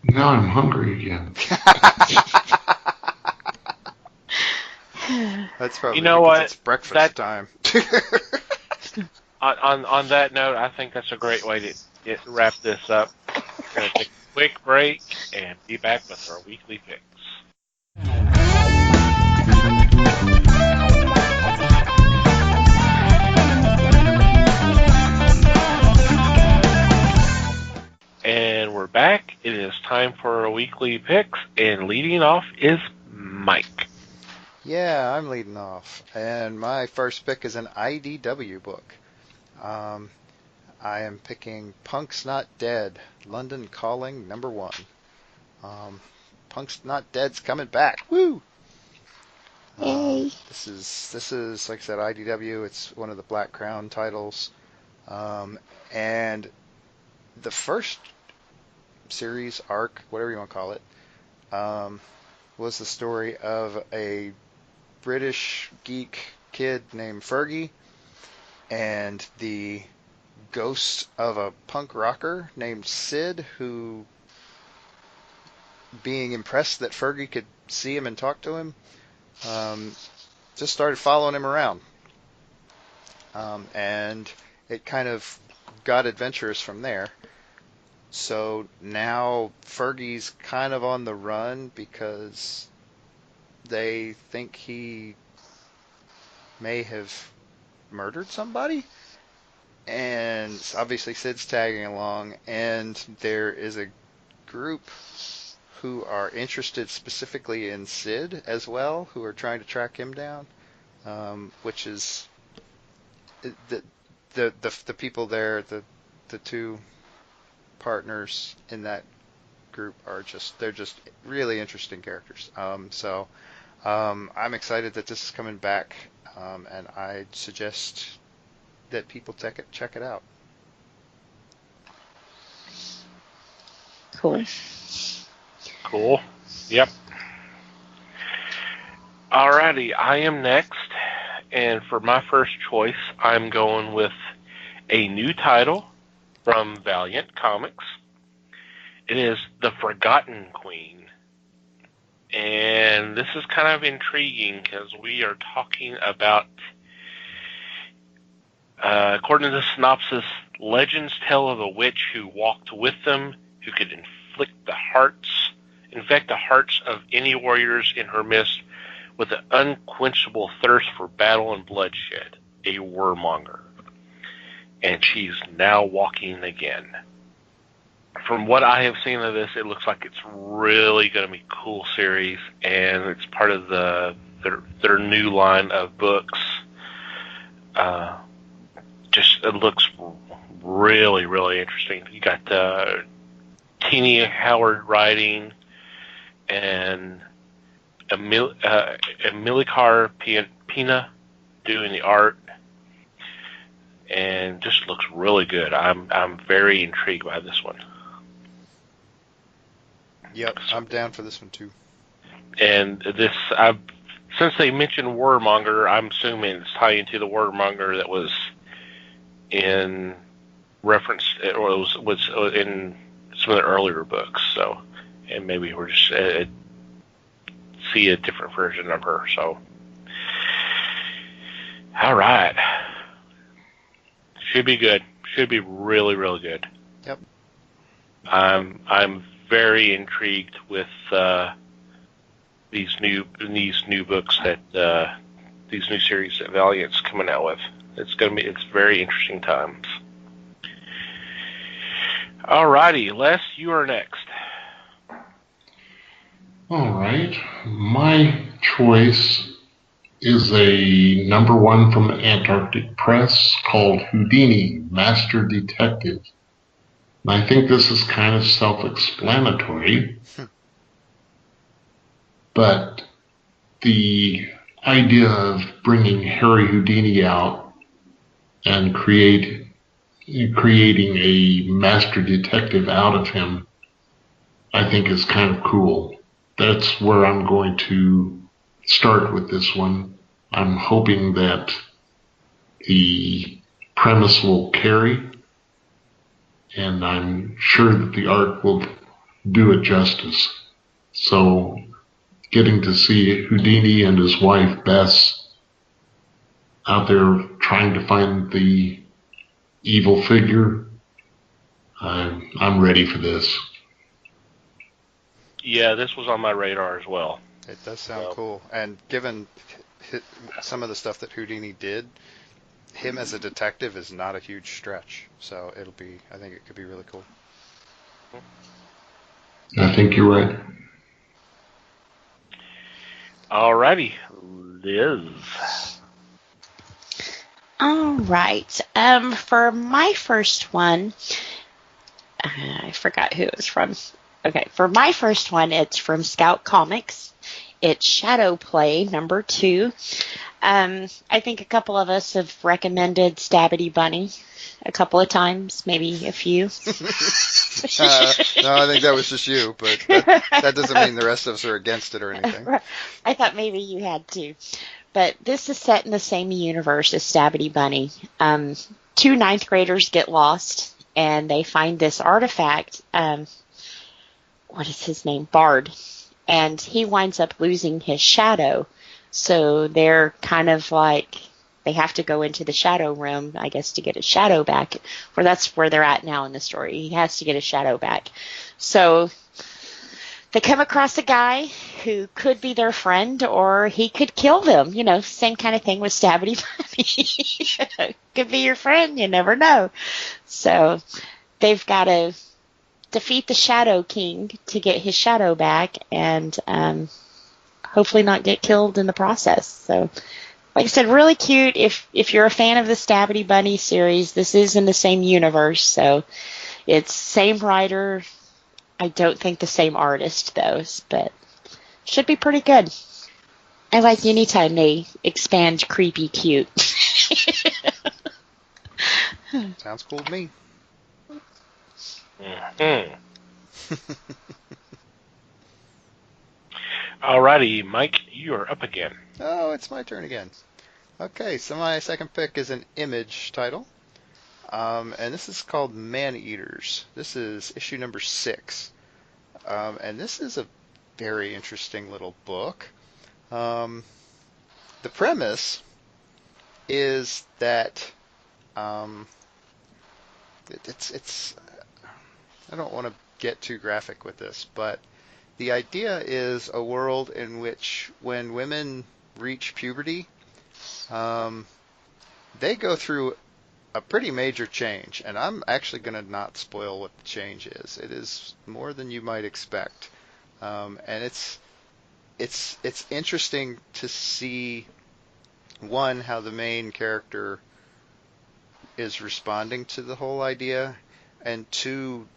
Now I'm hungry again. That's probably You know what? It's breakfast time. on that note, I think that's a great way to wrap this up. We're going to take a quick break and be back with our weekly picks. And we're back. It is time for our weekly picks, and leading off is Mike. Yeah, I'm leading off, and my first pick is an IDW book. I am picking Punk's Not Dead, London Calling #1. Punk's Not Dead's coming back. Woo! Yay. This is like I said, IDW. It's one of the Black Crown titles, and the first series arc, whatever you want to call it, was the story of a British geek kid named Fergie and the ghost of a punk rocker named Sid, who, being impressed that Fergie could see him and talk to him, just started following him around. And it kind of got adventurous from there. So now Fergie's kind of on the run because they think he may have murdered somebody. And obviously Sid's tagging along, and there is a group who are interested specifically in Sid as well, who are trying to track him down, which is the people there, the two partners in that group they're just really interesting characters. So I'm excited that this is coming back, and I suggest that people check it out. Cool. Yep. Alrighty, I am next, and for my first choice, I'm going with a new title from Valiant Comics. It is The Forgotten Queen. And this is kind of intriguing because we are talking about, according to the synopsis, legends tell of a witch who walked with them, who could infect the hearts of any warriors in her midst with an unquenchable thirst for battle and bloodshed, a warmonger. And she's now walking again. From what I have seen of this, it looks like it's really going to be a cool series, and it's part of their new line of books. It looks really, really interesting. You got Teeny Howard writing, and Amilcar Pina doing the art, and just looks really good. I'm very intrigued by this one. Yep, I'm down for this one too. And this, since they mentioned Warmonger, I'm assuming it's tying into the Warmonger that was in reference, or was in some of the earlier books. So, and maybe we're just see a different version of her. So, all right, should be good. Should be really, really good. Yep. I'm very intrigued with these new books that these new series that Valiant's coming out with. It's very interesting times. Alrighty, Les, you are next. All right. My choice is a #1 from Antarctic Press called Houdini, Master Detective. And I think this is kind of self-explanatory, but the idea of bringing Harry Houdini out and creating a master detective out of him, I think is kind of cool. That's where I'm going to start with this one. I'm hoping that the premise will carry, and I'm sure that the art will do it justice. So getting to see Houdini and his wife Bess out there trying to find the evil figure. I'm ready for this. Yeah, this was on my radar as well. It does sound cool. And given some of the stuff that Houdini did, him as a detective is not a huge stretch. So I think it could be really cool. I think you're right. Alrighty, Liz. All right. For my first one, I forgot who it was from. Okay, for my first one, it's from Scout Comics. It's Shadow Play number 2. I think a couple of us have recommended Stabbity Bunny a couple of times, maybe a few. No, I think that was just you, but that doesn't mean the rest of us are against it or anything. I thought maybe you had to. But this is set in the same universe as Stabbity Bunny. 2 ninth graders get lost, and they find this artifact. What is his name? Bard. And he winds up losing his shadow. So they're kind of like, they have to go into the shadow room, I guess, to get his shadow back. Or that's where they're at now in the story. He has to get his shadow back. So they come across a guy who could be their friend, or he could kill them. You know, same kind of thing with Stabbity Bunny. Could be your friend, you never know. So they've got to defeat the Shadow King to get his shadow back, and hopefully not get killed in the process. So, like I said, really cute. If you're a fan of the Stabbity Bunny series, this is in the same universe, so it's same writer. I don't think the same artist, though, but should be pretty good. I like anytime they expand creepy cute. Sounds cool to me. Mm-hmm. Alrighty, Mike, you are up again. Oh, it's my turn again. Okay, so my second pick is an Image title. And this is called Man-Eaters. This is issue number 6. And this is a very interesting little book. The premise is that it's I don't want to get too graphic with this, but the idea is a world in which when women reach puberty, they go through a pretty major change, and I'm actually going to not spoil what the change is. It is more than you might expect, and it's interesting to see, one, how the main character is responding to the whole idea, and two,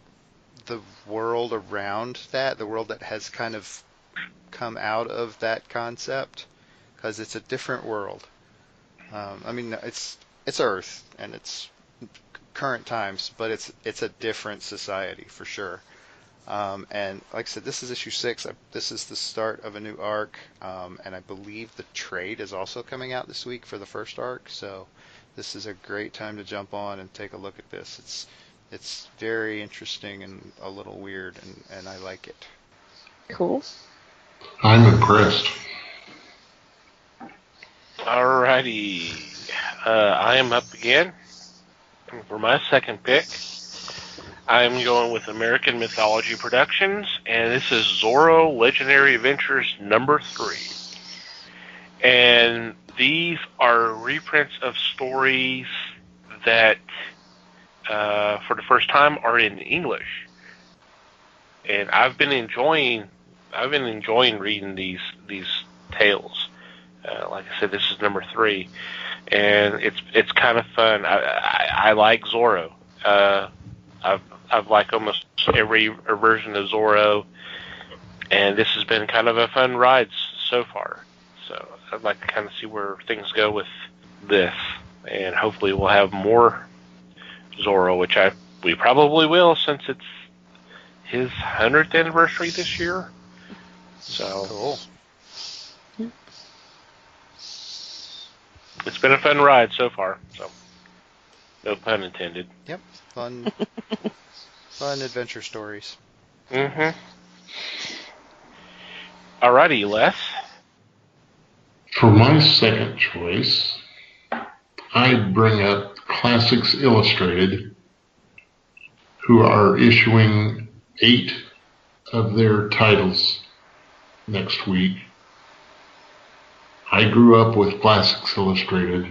the world around that, the world that has kind of come out of that concept, because it's a different world. I mean, it's Earth and it's current times, but it's a different society for sure. And like I said, this is issue 6. This is the start of a new arc, and I believe the trade is also coming out this week for the first arc. So this is a great time to jump on and take a look at this. It's very interesting and a little weird, and I like it. Cool. I'm impressed. Alrighty, I am up again. For my second pick, I'm going with American Mythology Productions, and this is Zorro Legendary Adventures number 3. And these are reprints of stories that, for the first time, are in English. And I've been enjoying reading these tales. Like I said, this is number 3, and it's kind of fun. I like Zorro. I've liked almost every version of Zorro, and this has been kind of a fun ride so far. So I'd like to kind of see where things go with this, and hopefully we'll have more Zorro, which we probably will, since it's his 100th anniversary this year. So Cool. It's been a fun ride so far. So no pun intended. Yep. Fun adventure stories. Mm-hmm. Alrighty, Les. For my second choice, I'd bring up Classics Illustrated, who are issuing 8 of their titles next week. I grew up with Classics Illustrated,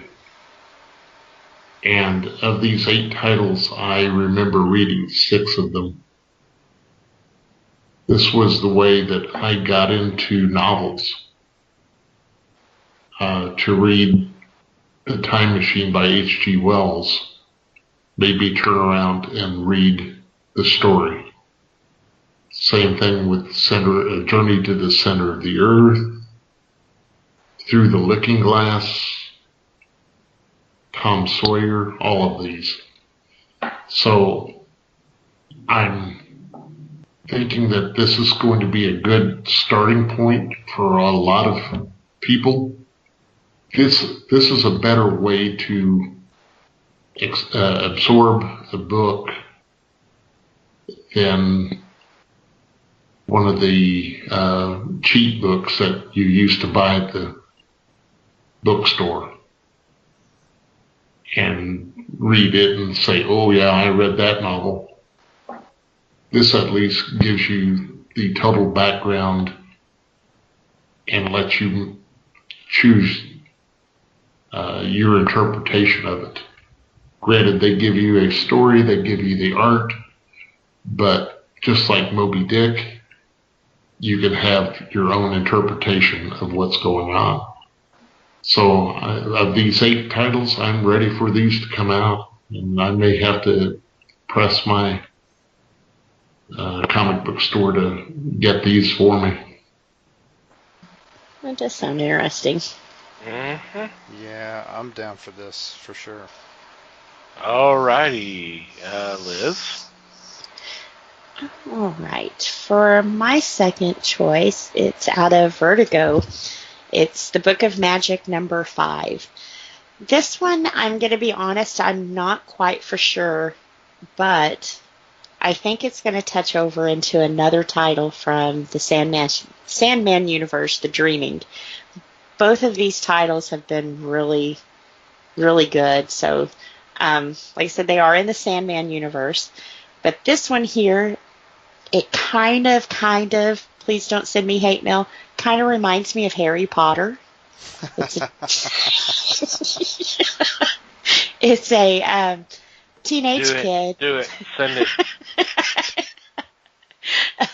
and of these 8 titles, I remember reading 6 of them. This was the way that I got into novels, to read The Time Machine by H.G. Wells, made me turn around and read the story. Same thing with Journey to the Center of the Earth, Through the Looking Glass, Tom Sawyer, all of these. So I'm thinking that this is going to be a good starting point for a lot of people. This is a better way to absorb a book than one of the cheap books that you used to buy at the bookstore and read it and say, oh yeah, I read that novel. This at least gives you the total background and lets you choose your interpretation of it. Granted, they give you a story, they give you the art, but just like Moby Dick, you can have your own interpretation of what's going on. So of these 8 titles, I'm ready for these to come out, and I may have to press my comic book store to get these for me. That does sound interesting. Mm-hmm. Yeah, I'm down for this for sure. Alrighty, Liz. All right. For my second choice, it's out of Vertigo. It's the Book of Magic number 5. This one, I'm going to be honest, I'm not quite for sure, but I think it's going to touch over into another title from the Sandman universe, The Dreaming. Both of these titles have been really, really good. So, like I said, they are in the Sandman universe. But this one here, it kind of, please don't send me hate mail, kind of reminds me of Harry Potter. It's a teenage kid. Do it. Send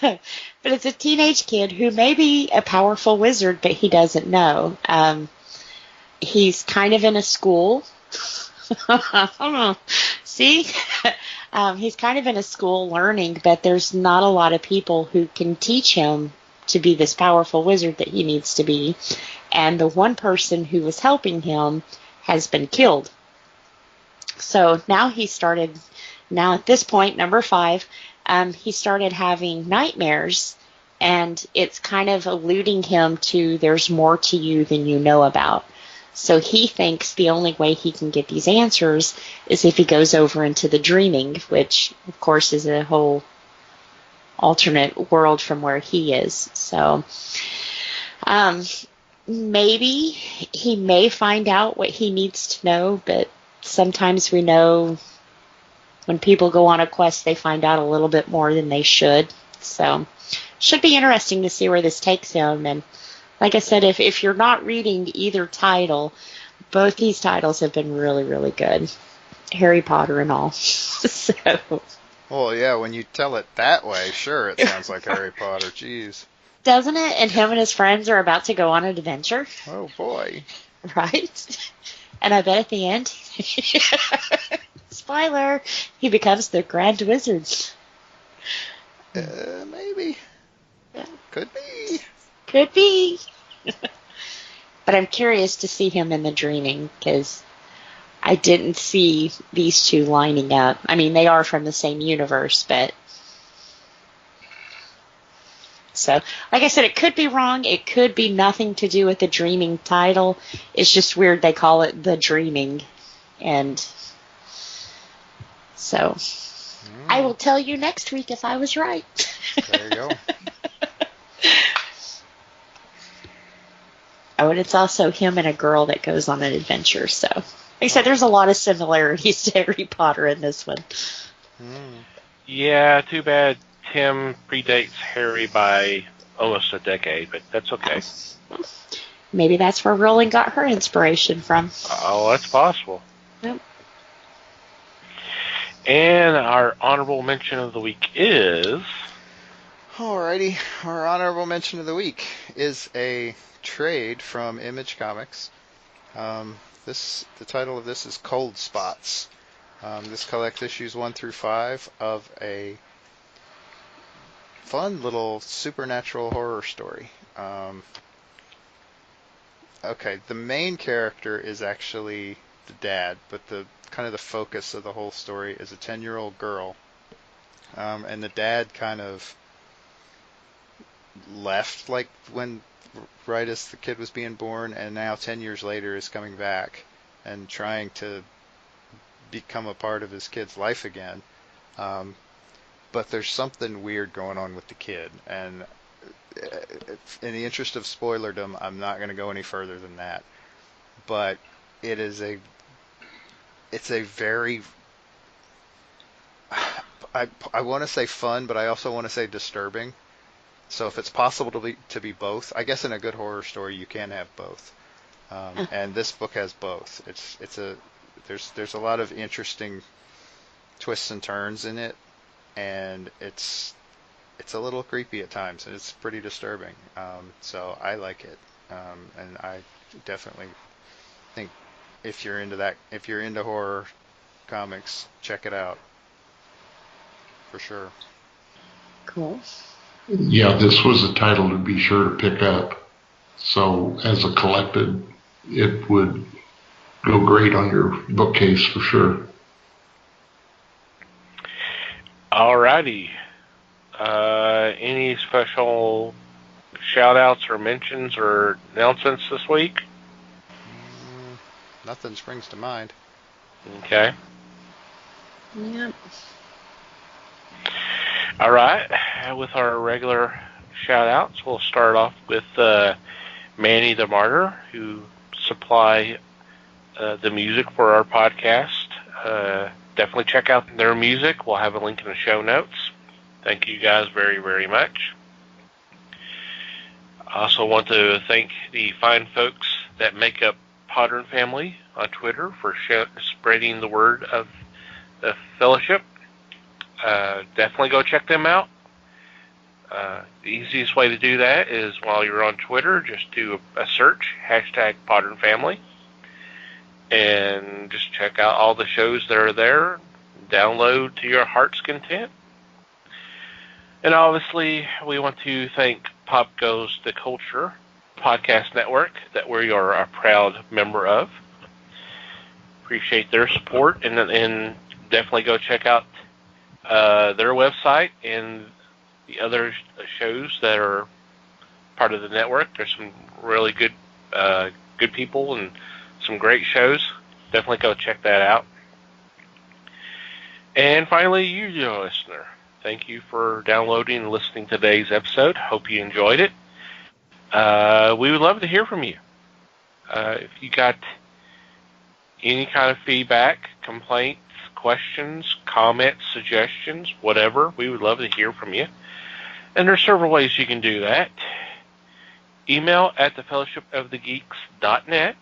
it. But it's a teenage kid who may be a powerful wizard, but he doesn't know. He's kind of in a school. I don't know. See? He's kind of in a school learning, but there's not a lot of people who can teach him to be this powerful wizard that he needs to be. And the one person who was helping him has been killed. So now at this point, number 5, he started having nightmares, and it's kind of alluding him to there's more to you than you know about. So he thinks the only way he can get these answers is if he goes over into the dreaming, which, of course, is a whole alternate world from where he is. So maybe he may find out what he needs to know, but sometimes we know when people go on a quest, they find out a little bit more than they should. So should be interesting to see where this takes him. And like I said, if you're not reading either title, both these titles have been really, really good. Harry Potter and all. So. Well, yeah, when you tell it that way, sure, it sounds like Harry Potter. Jeez. Doesn't it? And him and his friends are about to go on an adventure. Oh, boy. Right? And I bet at the end, spoiler, he becomes the Grand Wizard. Maybe. Yeah. Could be. Could be. But I'm curious to see him in the dreaming, because I didn't see these two lining up. I mean, they are from the same universe, but... So, like I said, it could be wrong. It could be nothing to do with the dreaming title. It's just weird they call it The Dreaming. And so, I will tell you next week if I was right. There you go. Oh, and it's also him and a girl that goes on an adventure, so I said there's a lot of similarities to Harry Potter in this one. Yeah, too bad Tim predates Harry by almost a decade, but that's okay. Maybe that's where Rowling got her inspiration from. Oh, that's possible. Yep. And our honorable mention of the week is... Alrighty, our honorable mention of the week is a trade from Image Comics. The title of this is Cold Spots. This collects issues 1 through 5 of a fun little supernatural horror story. Okay, the main character is actually the dad, but the kind of the focus of the whole story is a 10-year-old girl. And the dad kind of left like right as the kid was being born, and now 10 years later is coming back and trying to become a part of his kid's life again. But there's something weird going on with the kid, and in the interest of spoilerdom, I'm not going to go any further than that. But it's a very, I want to say fun, but I also want to say disturbing. So if it's possible to be both, I guess in a good horror story you can have both. And this book has both. There's a lot of interesting twists and turns in it, and it's a little creepy at times, and it's pretty disturbing. So I like it, and I definitely think if you're into horror comics, check it out for sure. Cool. Yeah, this was a title to be sure to pick up. So as a collected, it would go great on your bookcase for sure. Alrighty. Any special shout-outs or mentions or announcements this week? Nothing springs to mind. Okay. Yep. All right. With our regular shout-outs, we'll start off with Manny the Martyr, who supply the music for our podcast. Definitely check out their music. We'll have a link in the show notes. Thank you guys very, very much. I also want to thank the fine folks that make up Potter and Family on Twitter for spreading the word of the fellowship. Definitely go check them out. The easiest way to do that is while you're on Twitter, just do a search, #Potter and Family, and just check out all the shows that are there. Download to your heart's content. And obviously, we want to thank Pop Goes the Culture podcast network that we are a proud member of. Appreciate their support, and definitely go check out their website and the other shows that are part of the network. There's some really good people and some great shows. Definitely go check that out. And finally, you, dear listener, thank you for downloading and listening to today's episode. Hope you enjoyed it. We would love to hear from you. If you got any kind of feedback, complaints, questions, comments, suggestions, whatever, we would love to hear from you. And there's several ways you can do that. Email at thefellowshipofthegeeks.net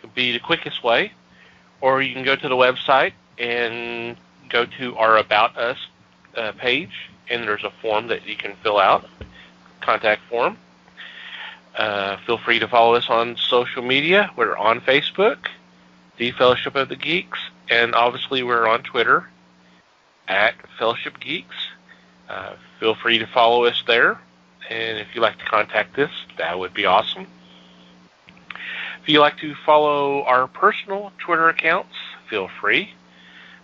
would be the quickest way. Or you can go to the website and go to our About Us page, and there's a form that you can fill out, contact form. Feel free to follow us on social media. We're on Facebook, The Fellowship of the Geeks, and obviously we're on Twitter at Fellowship Geeks. Feel free to follow us there, and if you'd like to contact us, that would be awesome. If you'd like to follow our personal Twitter accounts, feel free.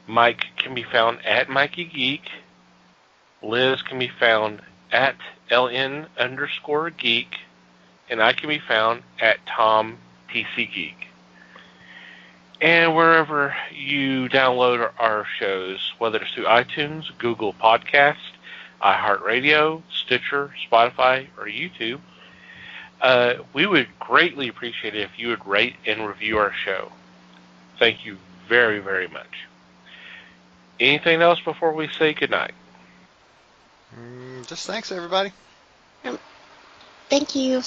Mike can be found at Mikey Geek. Liz can be found at LN_Geek. And I can be found at Tom TC Geek. And wherever you download our shows, whether it's through iTunes, Google Podcast, iHeartRadio, Stitcher, Spotify, or YouTube, we would greatly appreciate it if you would rate and review our show. Thank you very, very much. Anything else before we say goodnight? Just thanks, everybody. Thank you.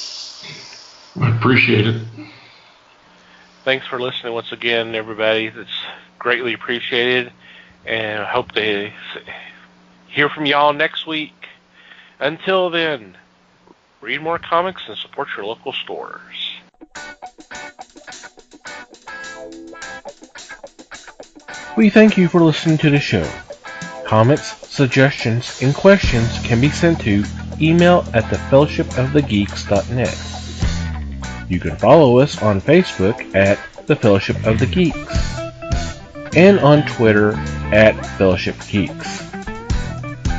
I appreciate it. Thanks for listening once again, everybody. That's greatly appreciated. And I hope to hear from y'all next week. Until then, read more comics and support your local stores. We thank you for listening to the show. Comments, suggestions, and questions can be sent to email@thefellowshipofthegeeks.net. You can follow us on Facebook at The Fellowship of the Geeks and on Twitter at Fellowship Geeks.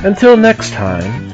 Until next time,